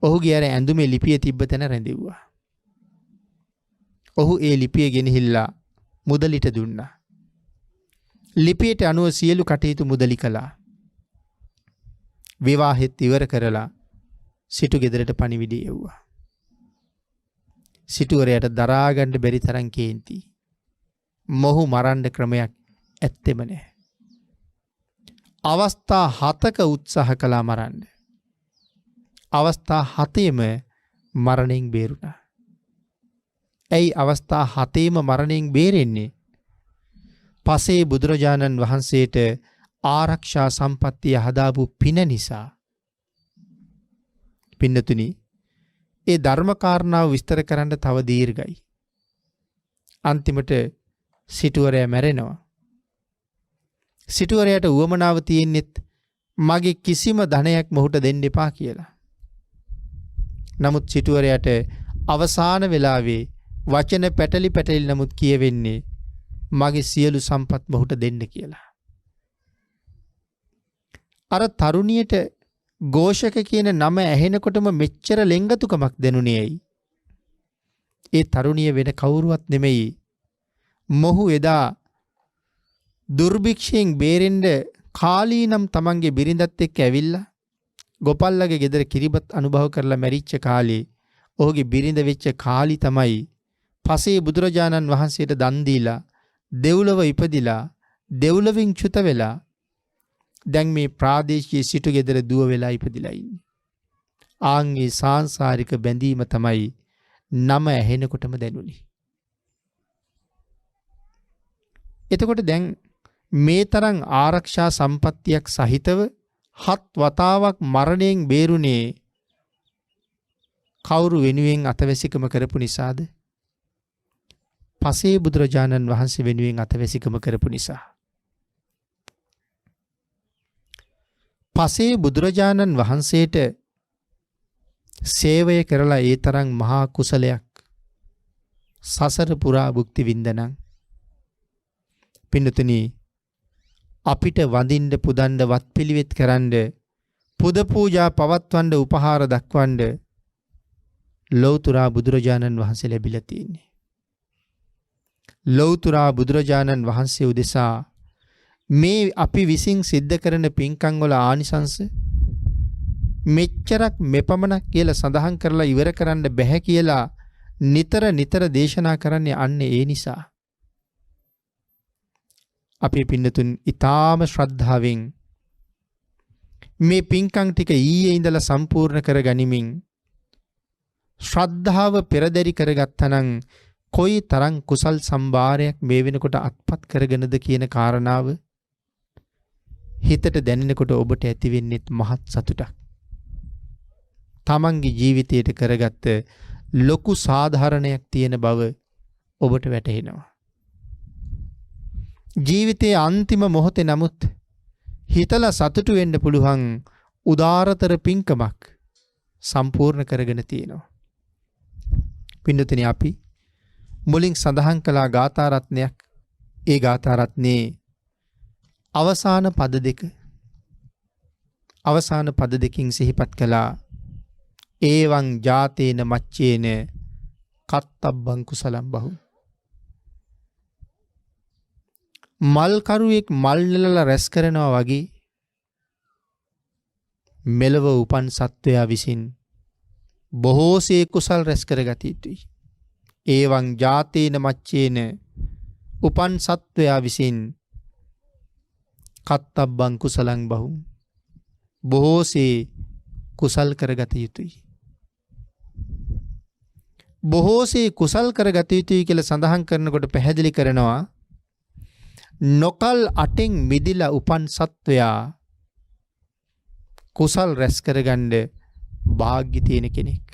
ඔහුගේ අර ඇඳුමේ ලිපිය තිබ්බ තැන රැඳෙව්වා. ඔහු ඒ ලිපිය ගෙනහිල්ලා මුදලිට දුන්නා. ලිපියට අනුව සියලු කටයුතු මුදලි කළා. විවාහෙත් ඉවර කරලා සිටු ගෙදරට පණිවිඩය එව්වා. සිටුවරයාට දරා ගන්න බැරි තරම් කේන්ති. මොහු මරන්න ක්‍රමයක් ඇත්තෙම නැහැ. අවස්ථා 7ක උත්සාහ කළා මරන්න. අවස්ථා 7ෙම මරණයෙන් බේරුණා. ඇයි අවස්ථා 7ෙම මරණයෙන් බේරෙන්නේ? පසේ බුදුරජාණන් වහන්සේට ආරක්ෂා සම්පත්තිය හදාපු පින නිසා. පින්නතුනි ඒ ධර්ම කාරණාව විස්තර කරන්න තව දීර්ඝයි. අන්තිමට සිටුවරයා මැරෙනවා. සිටුවරයාට උවමනාව තියෙන්නෙත් මගේ කිසිම ධනයක් මොහුට දෙන්න එපා කියලා. නමුත් සිටුවරයාට අවසාන වෙලාවේ වචන පැටලි නමුත් කියවෙන්නේ මගේ සියලු සම්පත් මොහුට දෙන්න කියලා. අර තරුණියට ഘോഷක කියන නම ඇහෙනකොටම මෙච්චර ලෙංගතුකමක් දැනුනේ ඇයි? ඒ තරුණිය වෙන කවුරුවත් නෙමෙයි. මොහු එදා දුර්භික්ෂයෙන් බේරෙන්න කාලී නම් තමන්ගේ බිරිඳත් එක්ක ඇවිල්ලා ගෝපල්ලගේ ගෙදර කිරිබත් අනුභව කරලා මැරිච්ච කාලේ ඔහුගේ බිරිඳ වෙච්ච කාලි තමයි පසේ බුදුරජාණන් වහන්සේට දන් දීලා දෙව්ලොව ඉපදිලා දෙව්ලොවින් චුත වෙලා දැන් මේ ප්‍රාදේශීය සිටු ගෙදර දුව වෙලා ඉපදිලා ඉන්නේ. ආන්ගේ සාංශාරික බැඳීම තමයි නම ඇහෙනකොටම දැනුනේ. එතකොට දැන් මේ තරම් ආරක්ෂා සම්පත්තියක් සහිතව 7 වතාවක් මරණයෙන් බේරුණේ කවුරු වෙනුවෙන් අතවැසිකම කරපු නිසාද? පසේ බුදුරජාණන් වහන්සේ වෙනුවෙන් අතවැසිකම කරපු නිසා. පසේ බුදුරජාණන් වහන්සේට සේවය කරලා ඒ තරම් මහා කුසලයක් සසර පුරා භුක්ති විඳනං පින්නතුනි අපිට වඳින්න පුදන්න වත්පිළිවෙත් කරන්න පුද පූජා පවත්වන්න උපහාර දක්වන්න ලෞතුරා බුදුරජාණන් වහන්සේ ලැබිලා තියෙන්නේ. ලෞතුරා බුදුරජාණන් වහන්සේ උදෙසා මේ අපි විසින් සිද්ධ කරන පින්කම් වල ආනිසංස මෙච්චරක් මෙපමණක් කියලා සඳහන් කරලා ඉවර කරන්න බැහැ කියලා නිතර නිතර දේශනා කරන්නේ අන්න ඒ නිසා. අපේ පින්නතුන් ඊටාම ශ්‍රද්ධාවෙන් මේ පින්කම් ටික ඊයේ ඉඳලා සම්පූර්ණ කර ගනිමින් ශ්‍රද්ධාව පෙරදරි කරගත්තනම් කොයි තරම් කුසල් සම්භාරයක් මේ වෙනකොට අත්පත් කරගෙනද කියන කාරණාව හිතට දැනෙනකොට ඔබට ඇති වෙන්නේ මහත් සතුටක්. තමන්ගේ ජීවිතයට කරගත්ත ලොකු සාධාරණයක් තියෙන බව ඔබට වැටහෙනවා. ජීවිතයේ අන්තිම මොහොතේ නමුත් හිතලා සතුටු වෙන්න පුළුවන් උදාරතර පින්කමක් සම්පූර්ණ කරගෙන තියෙනවා. පින්නතුනි අපි මුලින් සඳහන් කළා ගාථා රත්නයක්. ඒ ගාථා රත්නේ අවසාන පද දෙකින් සිහිපත් කළා. ඒවං ජාතේන මච්චේන කත්තබ්බං කුසලම් බහු. මල් කරුවෙක් මල් නෙලලා රැස් කරනවා වගේ මෙලව උපන් සත්වයා විසින් බොහෝසේ කුසල් රැස් කරගත යුතුයි. ඒවං ජාතේන මච්චේන උපන් සත්වයා විසින් කත්තබ්බං කුසලං බහු බොහෝසේ කුසල් කරගත යුතුයි. බොහෝසේ කුසල් කරගත යුතුයි කියලා සඳහන් කරනකොට පැහැදිලි කරනවා නොකල් අටෙන් මිදිලා උපන් සත්වයා කුසල් රැස් කරගන්න වාග්ය තියෙන කෙනෙක්.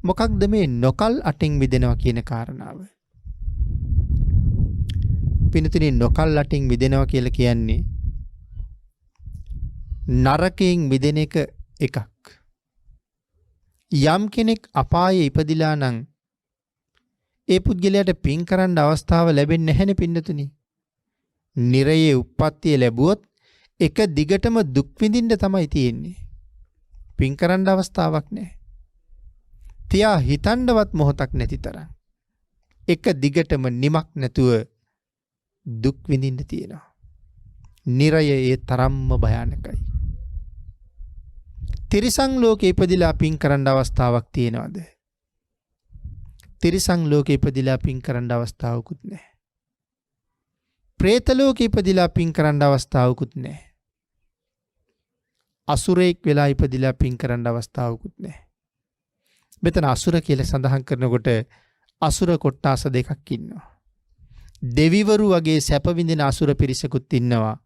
මොකක්ද මේ නොකල් අටෙන් මිදෙනවා කියන කාරණාව? පින්තුනි නොකල් අටෙන් මිදෙනවා කියලා කියන්නේ නරකයෙන් මිදෙන එකක්. යම් කෙනෙක් අපායේ ඉපදිලා නම් ඒ පුද්ගලයාට පින් කරන්න අවස්ථාව ලැබෙන්නේ නැහැනේ පින්නතුනි. නිරයේ උප්පත්තිය ලැබුවොත් එක දිගටම දුක් විඳින්න තමයි තියෙන්නේ. පින් කරන්න අවස්ථාවක් නැහැ. තියා හිතන්නවත් මොහොතක් නැති තරම් එක දිගටම නිමක් නැතුව දුක් විඳින්න තියෙනවා. නිරය ඒ තරම්ම භයානකයි. තිරිසන් ලෝකේ ඉපදිලා පින් කරන්න අවස්ථාවක් තියෙනවද? තිරිසන් ලෝකේ ඉපදිලා පින් කරන්න අවස්ථාවකුත් නැහැ. പ്രേත ලෝකේ ඉපදිලා පින් කරන්න අවස්ථාවකුත් නැහැ. අසුරෙක් වෙලා ඉපදිලා පින් කරන්න අවස්ථාවකුත් නැහැ. මෙතන අසුර කියලා සඳහන් කරනකොට අසුර කොට්ටාස දෙකක් ඉන්නවා. දෙවිවරු වගේ සැප විඳින අසුර පිරිසකුත් ඉන්නවා.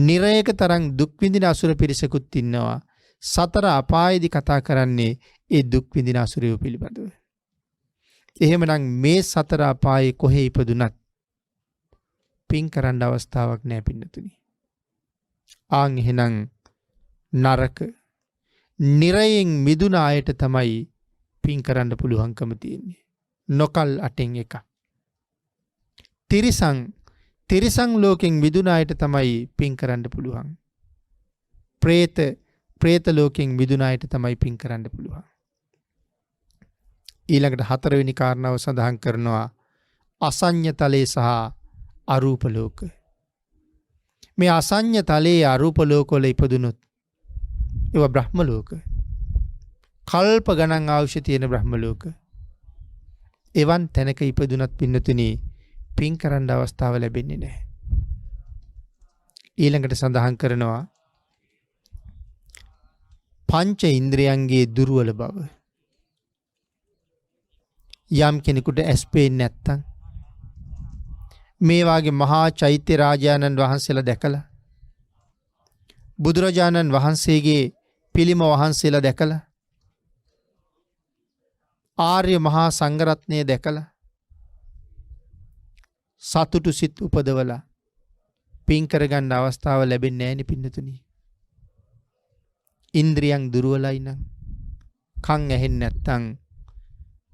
නිරයක තරම් දුක් විඳින අසුර පිරිසකුත් ඉන්නවා. සතර අපායේදී කතා කරන්නේ ඒ දුක් විඳින අසුරයෝ පිළිබඳව. එහෙමනම් මේ සතර අපායේ කොහේ ඉපදුනත් පින් කරන්න අවස්ථාවක් නැහැ පින්නතුනි. ආන් එහෙනම් නරක නිරයෙන් මිදුන අයට තමයි පින් කරන්න පුළුවන්කම තියෙන්නේ. නොකල් අටෙන් එක. තිරිසන් ලෝකෙන් මිදුන අයට තමයි පින් කරන්න පුළුවන්. ප්‍රේත ලෝකෙන් මිදුණ අයට තමයි පින් කරන්න පුළුවන්. ඊළඟට 4 වෙනි කාරණාව සඳහන් කරනවා අසඤ්ඤ තලයේ සහ අරූප ලෝක. මේ අසඤ්ඤ තලයේ අරූප ලෝකවල ඉපදුනොත් ඒවා බ්‍රහ්ම ලෝක. කල්ප ගණන් ආයුෂ තියෙන බ්‍රහ්ම ලෝක. එවන් තැනක ඉපදුනත් පින්නතුනි පින් කරන්න අවස්ථාව ලැබෙන්නේ නැහැ. ඊළඟට සඳහන් කරනවා පංච ඉන්ද්‍රයන්ගේ දුර්වල බව. යම් කෙනෙකුට ඇස් පේන්නේ නැත්තම් මේ වාගේ මහා චෛත්‍ය රාජානන් වහන්සේලා දැකලා බුදුරජාණන් වහන්සේගේ පිළිම වහන්සේලා දැකලා ආර්ය මහා සංඝරත්නය දැකලා සතුටු සිත් උපදවලා පින් කරගන්න අවස්ථාව ලැබෙන්නේ නැහැ නේ පින්නතුනි. ඉන්ද්‍රියන් දුර්වලයි නම් කන් ඇහෙන්නේ නැත්තම්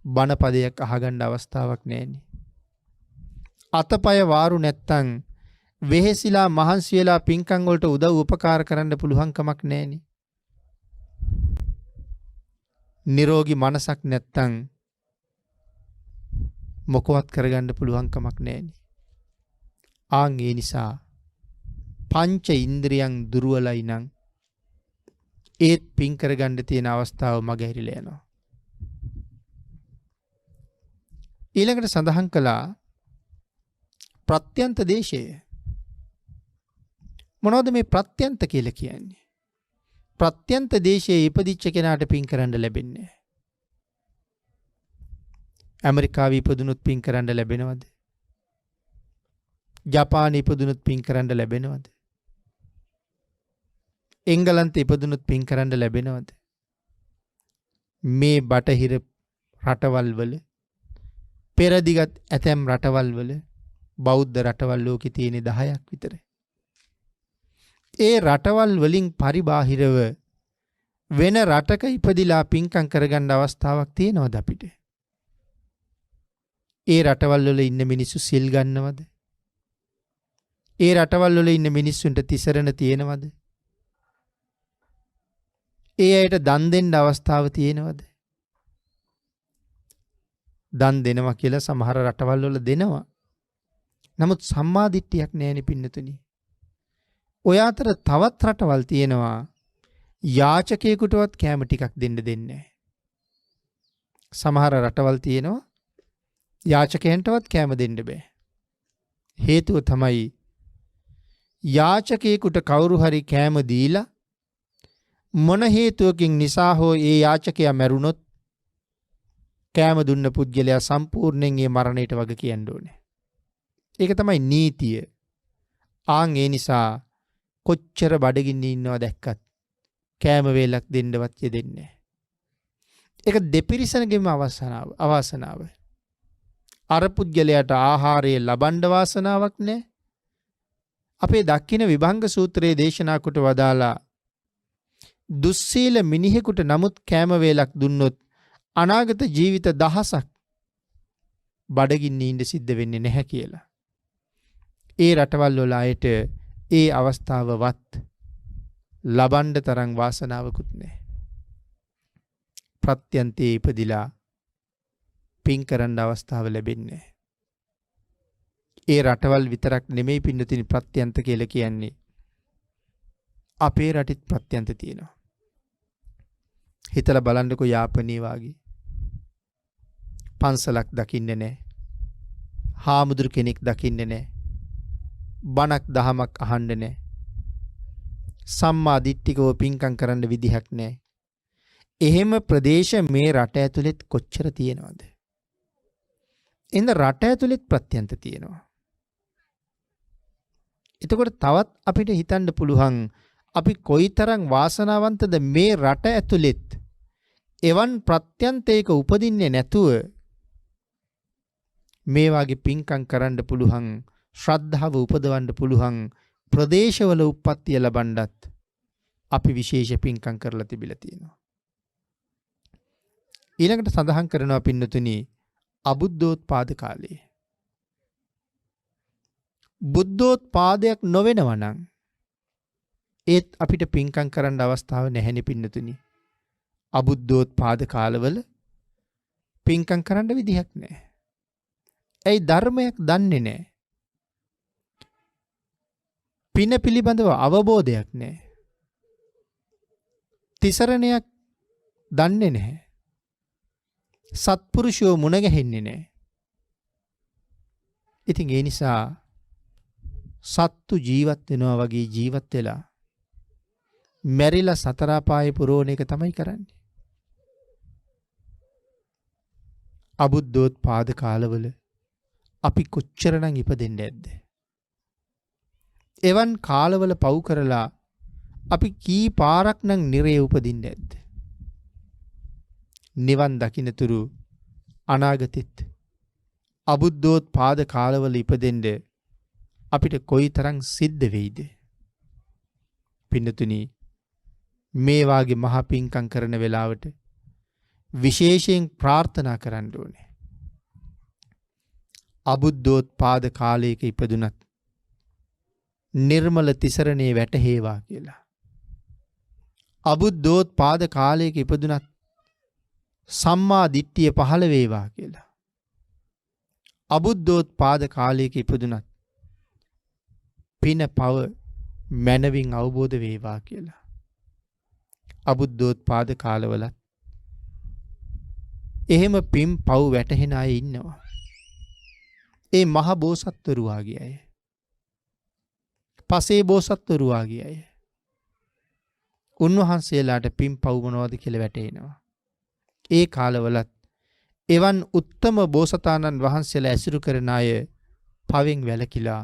බණ පදයක් අහගන්න අවස්ථාවක් නැහෙනේ. අතපය වාරු නැත්තම් වෙහෙසිලා මහන්සි වෙලා පින්කම් වලට උදව් උපකාර කරන්න පුළුවන් කමක් නැහෙනේ. නිරෝගී මනසක් නැත්තම් මොකවත් කරගන්න පුළුවන් කමක් නැහෙනේ. ආන් ඒ නිසා පංච ඉන්ද්‍රියන් දුර්වලයි නම් ඒත් පින් කරගන්න තියෙන අවස්ථාව මගහැරිලා යනවා. ඊළඟට සඳහන් කළා ප්‍රත්‍යන්ත දේශය. මොනවද මේ ප්‍රත්‍යන්ත කියලා කියන්නේ? ප්‍රත්‍යන්ත දේශයේ ඉපදිච්ච කෙනාට පින් කරන්න ලැබෙන්නේ. ඇමරිකාවේ ඉපදුනොත් පින් කරන්න ලැබෙනවද? ජපානයේ ඉපදුනොත් පින් කරන්න ලැබෙනවද? එංගලන්තයේ ඉපදුනොත් පින් කරන්න ලැබෙනවද? මේ බටහිර රටවල් වල පෙරදිගත් ඇතැම් රටවල් වල බෞද්ධ රටවල් ලෝකේ තියෙන 10ක් විතර. ඒ රටවල් වලින් පරිබාහිරව වෙන රටක ඉපදිලා පින්කම් කරගන්න අවස්ථාවක් තියෙනවද අපිට? ඒ රටවල් වල ඉන්න මිනිස්සු සිල් ගන්නවද? ඒ රටවල් වල ඉන්න මිනිස්සුන්ට තිසරණ තියෙනවද? ඒ අයට දන් දෙන්න අවස්ථාව තියෙනවද? දන් දෙනවා කියලා සමහර රටවල් වල දෙනවා. නමුත් සම්මා දිට්ඨියක් නැහෙනි පින්නතුනි. ඔය අතර තවත් රටවල් තියෙනවා යාචකයෙකුටවත් කැම ටිකක් දෙන්න දෙන්නේ නැහැ. සමහර රටවල් තියෙනවා යාචකයන්ටවත් කැම දෙන්න බෑ. හේතුව තමයි යාචකයෙකුට කවුරු හරි කැම දීලා මොන හේතුවකින් නිසා හෝ ඒ යාචකයා මැරුණොත් කෑම දුන්න පුද්ගලයා සම්පූර්ණයෙන් ඒ මරණයට වග කියන්න ඕනේ. ඒක තමයි නීතිය. ආන් ඒ නිසා කොච්චර බඩගින්නේ ඉන්නවා දැක්කත් කෑම වේලක් දෙන්නවත් යෙදෙන්නේ නැහැ. ඒක දෙපිරිසනගෙම අවාසනාව. අර පුද්ගලයාට ආහාරය ලබන්න වාසනාවක් නැහැ. අපේ දක්ඛින විභංග සූත්‍රයේ දේශනා කොට වදාලා දුස්සීල මිනිහෙකුට නමුත් කෑම වේලක් දුන්නොත් අනාගත ජීවිත දහසක් බඩගින්නේ ඉඳ සිද්ධ වෙන්නේ නැහැ කියලා. ඒ රටවල් වල අයට ඒ අවස්ථාවවත් ලබන්න තරම් වාසනාවකුත් නැහැ. ප්‍රත්‍යන්තේ ඉපදිලා පින් කරන්න අවස්ථාව ලැබෙන්නේ නැහැ. ඒ රටවල් විතරක් නෙමෙයි පින්නතිනි ප්‍රත්‍යන්ත කියලා කියන්නේ. අපේ රටෙත් ප්‍රත්‍යන්ත තියෙනවා. හිතලා බලන්නකෝ යාපනයේ වාගේ. පන්සලක් දකින්නේ නැහැ. හාමුදුරු කෙනෙක් දකින්නේ නැහැ. බණක් දහමක් අහන්නේ නැහැ. සම්මා දිට්ඨිකව පින්කම් කරන්න විදිහක් නැහැ. එහෙම ප්‍රදේශ මේ රට ඇතුළෙත් කොච්චර තියෙනවද? එන්න රට ඇතුළෙත් ප්‍රත්‍යන්ත තියෙනවා. එතකොට තවත් අපිට හිතන්න පුළුවන් අපි කොයිතරම් වාසනාවන්තද මේ රට ඇතුළෙත් එවන් ප්‍රත්‍යන්තයක උපදින්නේ නැතුව මේ වගේ පින්කම් කරන්න පුළුවන් ශ්‍රද්ධාව උපදවන්න පුළුවන් ප්‍රදේශවල උප්පත්තිය ලබන්නත් අපි විශේෂ පින්කම් කරලා තිබිලා තියෙනවා. ඊළඟට සඳහන් කරනවා පින්නතුනි අබුද්ධෝත්පාද කාලයේ බුද්ධෝත්පාදයක් නොවෙනවා නම් ඒත් අපිට පින්කම් කරන්න අවස්ථාව නැහැනේ පින්නතුනි. අබුද්ධෝත්පාද කාලවල පින්කම් කරන්න විදිහක් නැහැ. ඇයි ධර්මයක් දන්නේ නැහැ. පින පිළිබඳව අවබෝධයක් නැහැ. තිසරණයක් දන්නේ නැහැ. සත්පුරුෂයෝ මුණ ගැහෙන්නේ නැහැ. ඉතින් ඒ නිසා සත්තු ජීවත් වෙනවා වගේ ජීවත් වෙලා මැරිලා සතර අපායේ පුරෝණ එක තමයි කරන්නේ. අබුද්ධෝත්පාද කාලවල අපි කොච්චරනම් ඉපදෙන්නේ නැද්ද? එවන් කාලවල පව් කරලා අපි කී පාරක් නම් නිරේ උපදින්නේ නැද්ද? නිවන් දකින්නතුරු අනාගතෙත් අබුද්ධෝත්පාද කාලවල ඉපදෙන්න අපිට කොයිතරම් සිද්ධ වෙයිද? පින්නතුනි, මේ වාගේ මහ පිංකම් කරන වෙලාවට විශේෂයෙන් ප්‍රාර්ථනා කරන්න ඕනේ. අබුද්ධෝත්පාද කාලයක ඉපදුනත් නිර්මල තිසරණේ වැටහේවා කියලා. අබුද්ධෝත්පාද කාලයක ඉපදුනත් සම්මා දිට්ඨිය පහළ වේවා කියලා. අබුද්ධෝත්පාද කාලයක ඉපදුනත් පින පව මනවින් අවබෝධ වේවා කියලා. අබුද්ධෝත්පාද කාලවලත් එහෙම පින් පව් වැටහෙන අය ඉන්නවා. ඒ මහ බෝසත්වරු වාගේ අය. පසේ බෝසත්වරු වාගේ අය. උන්වහන්සේලාට පින් පව් මොනවද කියලා වැටහෙනවා. ඒ කාලවලත් එවන් උත්තම බෝසතාණන් වහන්සේලා ඇසුරු කරන අය පවෙන් වැළකීලා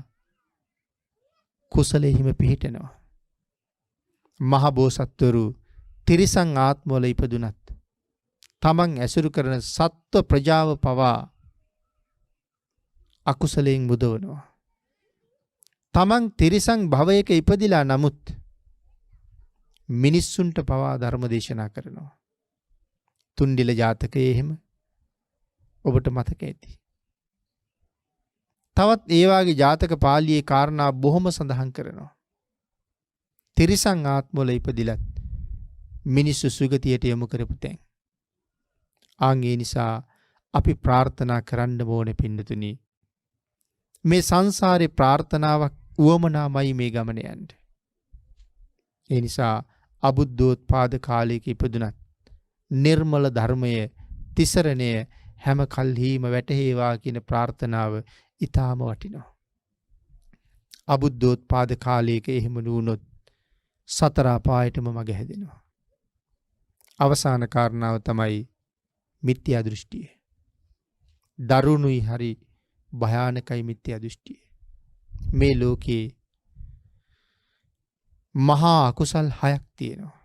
කුසලෙහිම පිහිටනවා. මහ බෝසත්වරු තිරිසන් ආත්මවල ඉපදුනත් තමන් ඇසුරු කරන සත්ව ප්‍රජාව පවා අකුසලයෙන් මුදවනවා. තමන් තිරිසන් භවයක ඉපදිලා නමුත් මිනිස්සුන්ට පවා ධර්ම දේශනා කරනවා. තුන්ඩිල ජාතකයේ එහෙම ඔබට මතක ඇති. තවත් ඒ වාගේ ජාතක පාළියේ කාරණා බොහොම සඳහන් කරනවා. තිරිසන් ආත්මවල ඉපදිලත් මිනිස්සු සුගතියට යොමු කරපු තැන්. ඒ නිසා අපි ප්‍රාර්ථනා කරන්න ඕනේ පින්නතුනි. මේ සංසාරේ ප්‍රාර්ථනාවක් උවමනාමයි මේ ගමන යන්න. ඒ නිසා අබුද්ධෝත්පාද කාලයක ඉපදුනත් නිර්මල ධර්මය තිසරණය හැම කල්හිම වැටහේවා කියන ප්‍රාර්ථනාව ඊටාම වටිනවා. අබුද්ධෝත්පාද කාලයක එහෙම නුනොත් සතර අපායටම මග හැදෙනවා. අවසාන කාරණාව තමයි මිත්‍යා දෘෂ්ටිය. දරුණුයි හරි භයානකයි මිත්‍යා දෘෂ්ටිය. මේ ලෝකේ මහා අකුසල් 6ක් තියෙනවා.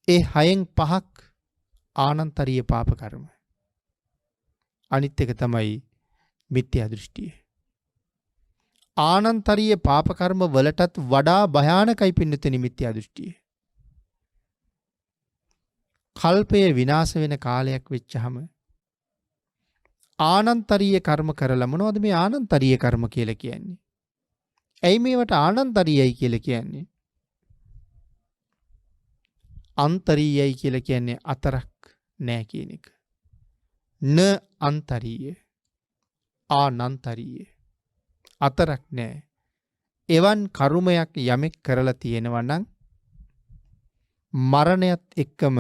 ඒ 6න් 5ක් ආනන්තරීය පාප කර්ම. අනිත් එක තමයි මිත්‍යා දෘෂ්ටිය. ආනන්තරීය පාප කර්ම වලටත් වඩා භයානකයි පින්නතෙනි මිත්‍යා දෘෂ්ටිය. කල්පය විනාශ වෙන කාලයක් වෙච්චහම ආනන්තරීය කර්ම කරලා මොනවද මේ ආනන්තරීය කර්ම කියලා කියන්නේ? ඇයි මේවට ආනන්තරීයයි කියලා කියන්නේ? අන්තරීයයි කියලා කියන්නේ අතරක් නෑ කියන එක. න අන්තරීය ආනන්තරීය අතරක් නෑ. එවන් කර්මයක් යමෙක් කරලා තියෙනවා නම් මරණයත් එක්කම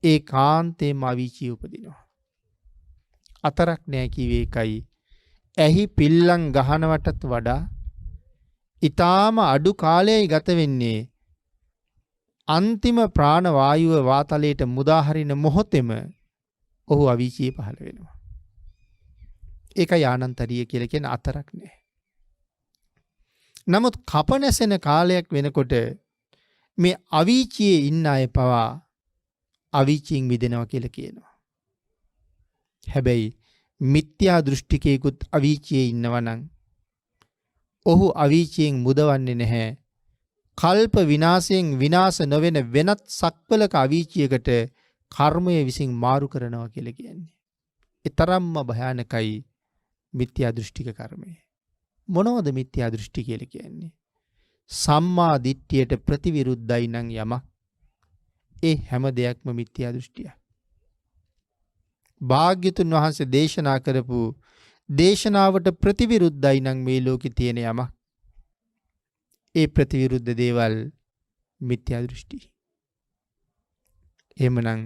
ඒකාන්තයෙන්ම අවීචිය උපදිනවා. අතරක් නෑ කිව්වේ ඒකයි. ඇහි පිල්ලම් ගහනවටත් වඩා ඊටාම අඩු කාලයයි ගත වෙන්නේ අන්තිම ප්‍රාණ වායුව වාතලයට මුදා හරින මොහොතේම ඔහු අවීචියේ පහළ වෙනවා. ඒකයි ආනන්තරීය කියලා කියන අතරක් නෑ. නමුත් කපනැසෙන කාලයක් වෙනකොට මේ අවීචියේ ඉන්න අය පවා අවීචියෙන් මිදෙනවා කියලා කියනවා. හැබැයි මිත්‍යා දෘෂ්ටිකයෙකුත් අවීචියේ ඉන්නවා නම් ඔහු අවීචියෙන් මුදවන්නේ නැහැ. කල්ප විනාශයෙන් විනාශ නොවන වෙනත් සක්වලක අවීචියකට කර්මය විසින් මාරු කරනවා කියලා කියන්නේ. ඒ තරම්ම භයානකයි මිත්‍යා දෘෂ්ටික කර්මය. මොනවද මිත්‍යා දෘෂ්ටි කියලා කියන්නේ? සම්මා දිට්ඨියට ප්‍රතිවිරුද්ධයි නම් යමක් ඒ හැම දෙයක්ම මිත්‍යා දෘෂ්ටියක්. භාග්‍යතුන් වහන්සේ දේශනා කරපු දේශනාවට ප්‍රතිවිරුද්ධයි නම් මේ ලෝකේ තියෙන යමක් ඒ ප්‍රතිවිරුද්ධ දේවල් මිත්‍යා දෘෂ්ටි. එහෙමනම්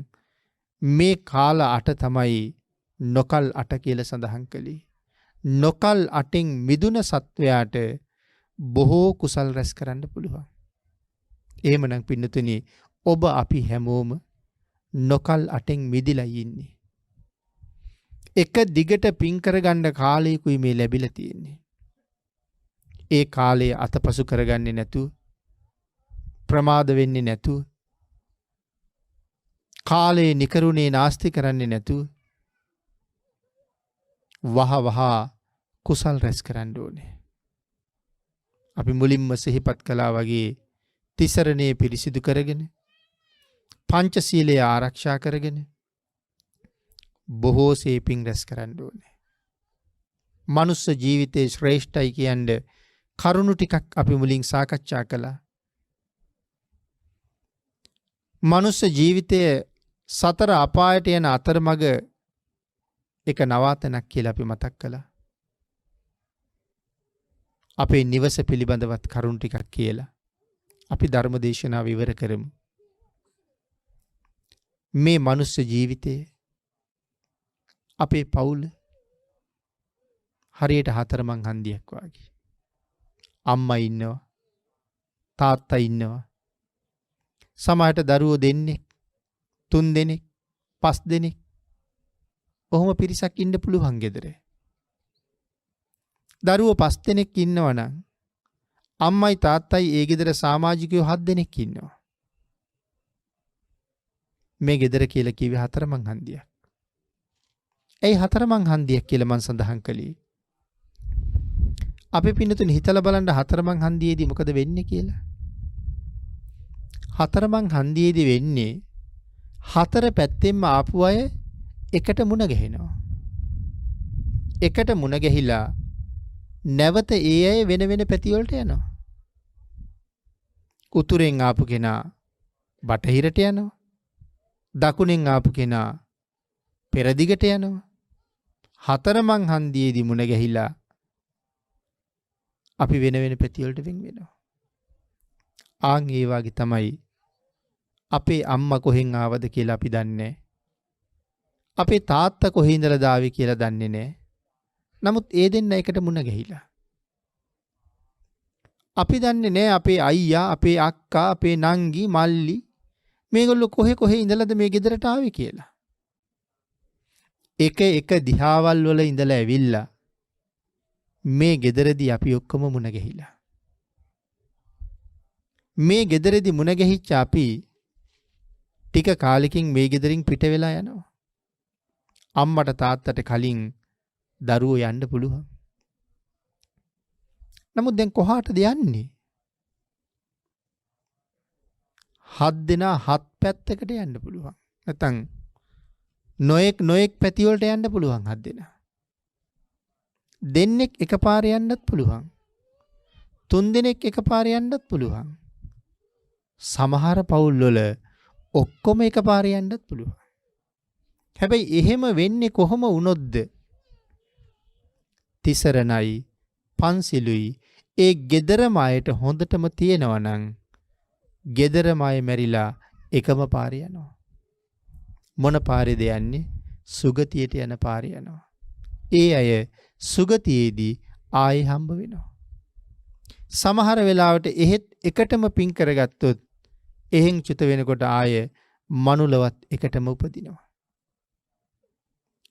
මේ කාල 8 තමයි නොකල් 8 කියලා සඳහන් කළේ. නොකල් 8න් මිදුන සත්වයාට බොහෝ කුසල් රැස් කරන්න පුළුවන්. එහෙමනම් පින්නතුනි ඔබ අපි හැමෝම නොකල් 8න් මිදිලා ඉන්නේ. එක දිගට පින් කරගන්න කාලයකුයි මේ ලැබිලා තියෙන්නේ. ඒ කාලයේ අතපසු කරගන්නේ නැතුව ප්‍රමාද වෙන්නේ නැතුව කාලේ නිකරුණේ නාස්ති කරන්නේ නැතුව වහ කුසල් රැස් කරන්න ඕනේ. අපි මුලින්ම සිහිපත් කළා වගේ තිසරණේ පිරිසිදු කරගෙන පංචශීලය ආරක්ෂා කරගෙන බොහෝ සේපින් රැස් කරන්න ඕනේ. මනුස්ස ජීවිතේ ශ්‍රේෂ්ඨයි කියන්නේ කරුණු ටිකක් අපි මුලින් සාකච්ඡා කළා. මනුස්ස ජීවිතයේ සතර අපායට යන අතරමඟ එක නවාතනක් කියලා අපි මතක් කළා. අපේ නිවස පිළිබඳවත් කරුණු ටිකක් කියලා අපි ධර්ම දේශනාව ඉවර කරමු. මේ මනුස්ස ජීවිතයේ අපේ පවුල හරියට හතරමං හන්දියක් වගේ. අම්මා ඉන්නවා, තාත්තා ඉන්නවා. සමහරට දරුවෝ දෙන්නෙක්, 3 දෙනෙක්, 5 දෙනෙක්. ඔහොම පිරිසක් ඉන්න පුළුවන් ගෙදර. දරුවෝ 5 දෙනෙක් ඉන්නවා නම් අම්මයි තාත්තයි ඒ ගෙදර සමාජිකයෝ 7 දෙනෙක් ඉන්නවා. මේ ගෙදර කියලා කිව්වේ හතරමං හන්දියක්. ඒ හතරමං හන්දියක් කියලා මම සඳහන් කළේ. අපි පින්නතුනි හිතලා බලන්න හතරමං හන්දියේදී මොකද වෙන්නේ කියලා. හතරමං හන්දියේදී වෙන්නේ හතර පැත්තෙන්ම ආපු අය එකට මුණ ගැහෙනවා. එකට මුණ ගැහිලා නැවත ඒ අය වෙන වෙන පැති වලට යනවා. උතුරෙන් ආපු කෙනා බටහිරට යනවා. දකුණෙන් ආපු කෙනා පෙරදිගට යනවා. හතරමං හන්දියේදී මුණ ගැහිලා අපි වෙන වෙන පැති වලට වෙන් වෙනවා. ආන් ඒ වගේ තමයි අපේ අම්මා කොහෙන් ආවද කියලා අපි දන්නේ. අපේ තාත්තා කොහේ ඉඳලා දාවේ කියලා දන්නේ නැහැ. නමුත් ඒ දෙන්න එකට මුණ ගැහිලා. අපි දන්නේ නැහැ අපේ අයියා, අපේ අක්කා, අපේ නංගි, මල්ලි මේගොල්ලෝ කොහේ ඉඳලාද මේ ගෙදරට ආවේ කියලා. එක දිහාවල් වල ඉඳලා ඇවිල්ලා මේ ගෙදරදී අපි ඔක්කොම මුණ ගැහිලා. මේ ගෙදරදී මුණ ගැහිච්ච අපි ටික කාලෙකින් මේ ගෙදරින් පිට වෙලා යනවා. අම්මට තාත්තට කලින් දරුවෝ යන්න පුළුවන්. නමුත් දැන් කොහාටද යන්නේ? 7 දෙනා 7 පැත්තකට යන්න පුළුවන්. නැත්නම් නොඑක් පැති වලට යන්න පුළුවන් 7 දෙනා. දෙන්නෙක් එකපාරේ යන්නත් පුළුවන්. 3 දෙනෙක් එකපාරේ යන්නත් පුළුවන්. සමහර පවුල් වල ඔක්කොම එකපාරේ යන්නත් පුළුවන්. හැබැයි එහෙම වෙන්නේ කොහොම වුණොත්ද? තිසරණයි පන්සිලුයි ඒ ගෙදරම අයට හොඳටම තියෙනවා නම් ගෙදරම අය මැරිලා එකම පාරේ යනවා. මොන පාරේද යන්නේ? සුගතියට යන පාරේ යනවා. ඒ අය සුගතියේදී ආයෙ හම්බ වෙනවා. සමහර වෙලාවට එහෙත් එකටම පින් කරගත්තොත් එහෙන් චුත වෙනකොට ආයෙ මනුලවත් එකටම උපදිනවා.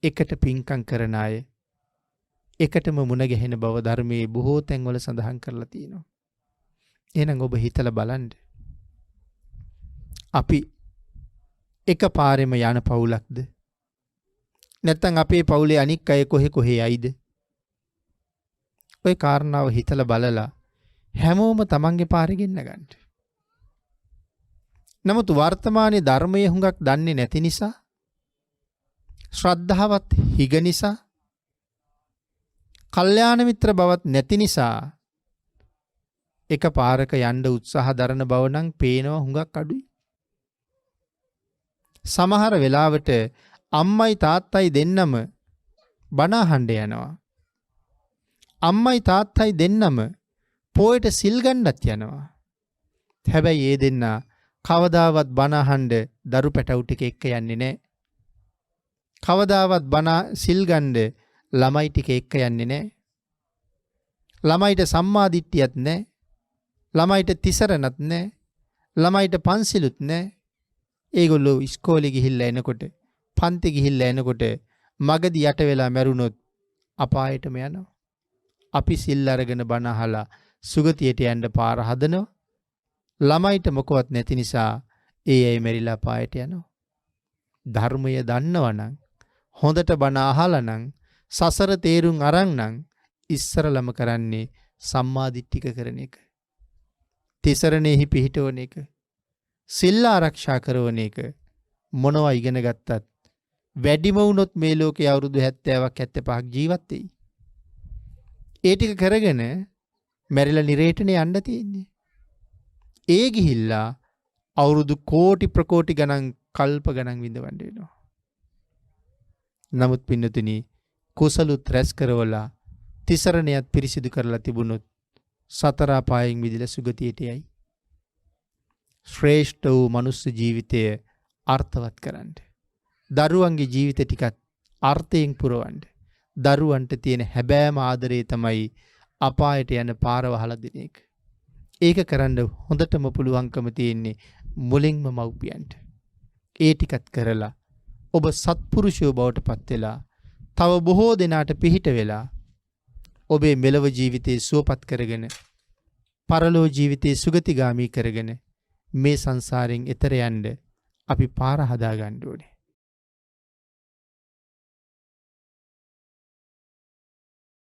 එකට පින්කම් කරන අය එකටම මුණ ගැහෙන බව ධර්මයේ බොහෝ තැන්වල සඳහන් කරලා තියෙනවා. එහෙනම් ඔබ හිතලා බලන්න. අපි එක පාරෙම යන පවුලක්ද? නැත්නම් අපේ පවුලේ අනික් අය කොහේ යයිද? ඔය කාරණාව හිතලා බලලා හැමෝම තමන්ගේ පාරේ ගෙන්න ගන්න. නමුත් වර්තමානයේ ධර්මයේ හුඟක් දන්නේ නැති නිසා, ශ්‍රද්ධාවත් හිග නිසා, කල්යාණ මිත්‍ර බවත් නැති නිසා එක පාරක යන්න උත්සාහ දරන බව නම් පේනවා හුඟක් අඩුයි. සමහර වෙලාවට අම්මයි තාත්තයි දෙන්නම බණ අහන්න යනවා. අම්මයි තාත්තයි දෙන්නම පොයට සිල් ගන්නත් යනවා. හැබැයි ඒ දෙන්නා කවදාවත් බණ අහන්න දරු පැටවු ටික එක්ක යන්නේ නැහැ. කවදාවත් බණ සිල් ගන්න ළමයි ටික එක්ක යන්නේ නැහැ. ළමයිට සම්මා දිට්ඨියක් නැහැ. ළමයිට තිසරණත් නැහැ. ළමයිට පන්සිලුත් නැහැ. ඒගොල්ලෝ ඉස්කෝලේ ගිහිල්ලා එනකොට, පන්ති ගිහිල්ලා එනකොට මගදී යට වෙලා මැරුණොත් අපායටම යනවා. අපි සිල් අරගෙන බණ අහලා සුගතියට යන්න පාර හදනවා. ළමයිට මොකවත් නැති නිසා ඒ අය මැරිලා අපායට යනවා. ධර්මය දන්නවනම්, හොඳට බණ අහලා නම්, සසර තේරුම් අරන් නම් ඉස්සරලම කරන්නේ සම්මාදිට්ඨික කරන එක. තිසරණෙහි පිහිටවන එක. සිල් ආරක්ෂා කරන එක. මොනවා ඉගෙන ගත්තත් වැඩිම වුණොත් මේ ලෝකේ අවුරුදු 70ක් 75ක් ජීවත් වෙයි. ඒ ටික කරගෙන මැරිලා නිරේටනේ යන්න තියෙන්නේ. ඒ ගිහිල්ලා අවුරුදු කෝටි ප්‍රකෝටි ගණන් කල්ප ගණන් විඳවන්න වෙනවා. නමුත් පින්නතුනි, කුසලුත් රැස් කරවලා තිසරණයත් පිරිසිදු කරලා තිබුණොත් සතර අපායෙන් මිදලා සුගතියට යයි. ශ්‍රේෂ්ඨ වූ මනුස්ස ජීවිතය අර්ථවත් කරන්න. දරුවන්ගේ ජීවිත ටිකත් අර්ථයෙන් පුරවන්න. දරුවන්ට තියෙන හැබෑම ආදරේ තමයි අපායට යන පාර වහලා දෙන එක. ඒක කරන්න හොඳටම පුළුවන්කම තියෙන්නේ මුලින්ම මව්පියන්ට. ඒ ටිකත් කරලා ඔබ සත්පුරුෂයෝ බවට පත් වෙලා තව බොහෝ දෙනාට පිහිට වෙලා ඔබේ මෙලව ජීවිතේ සුවපත් කරගෙන පරලෝ ජීවිතේ සුගතිගාමී කරගෙන මේ සංසාරයෙන් එතර යන්න අපි පාර හදා ගන්න ඕනේ.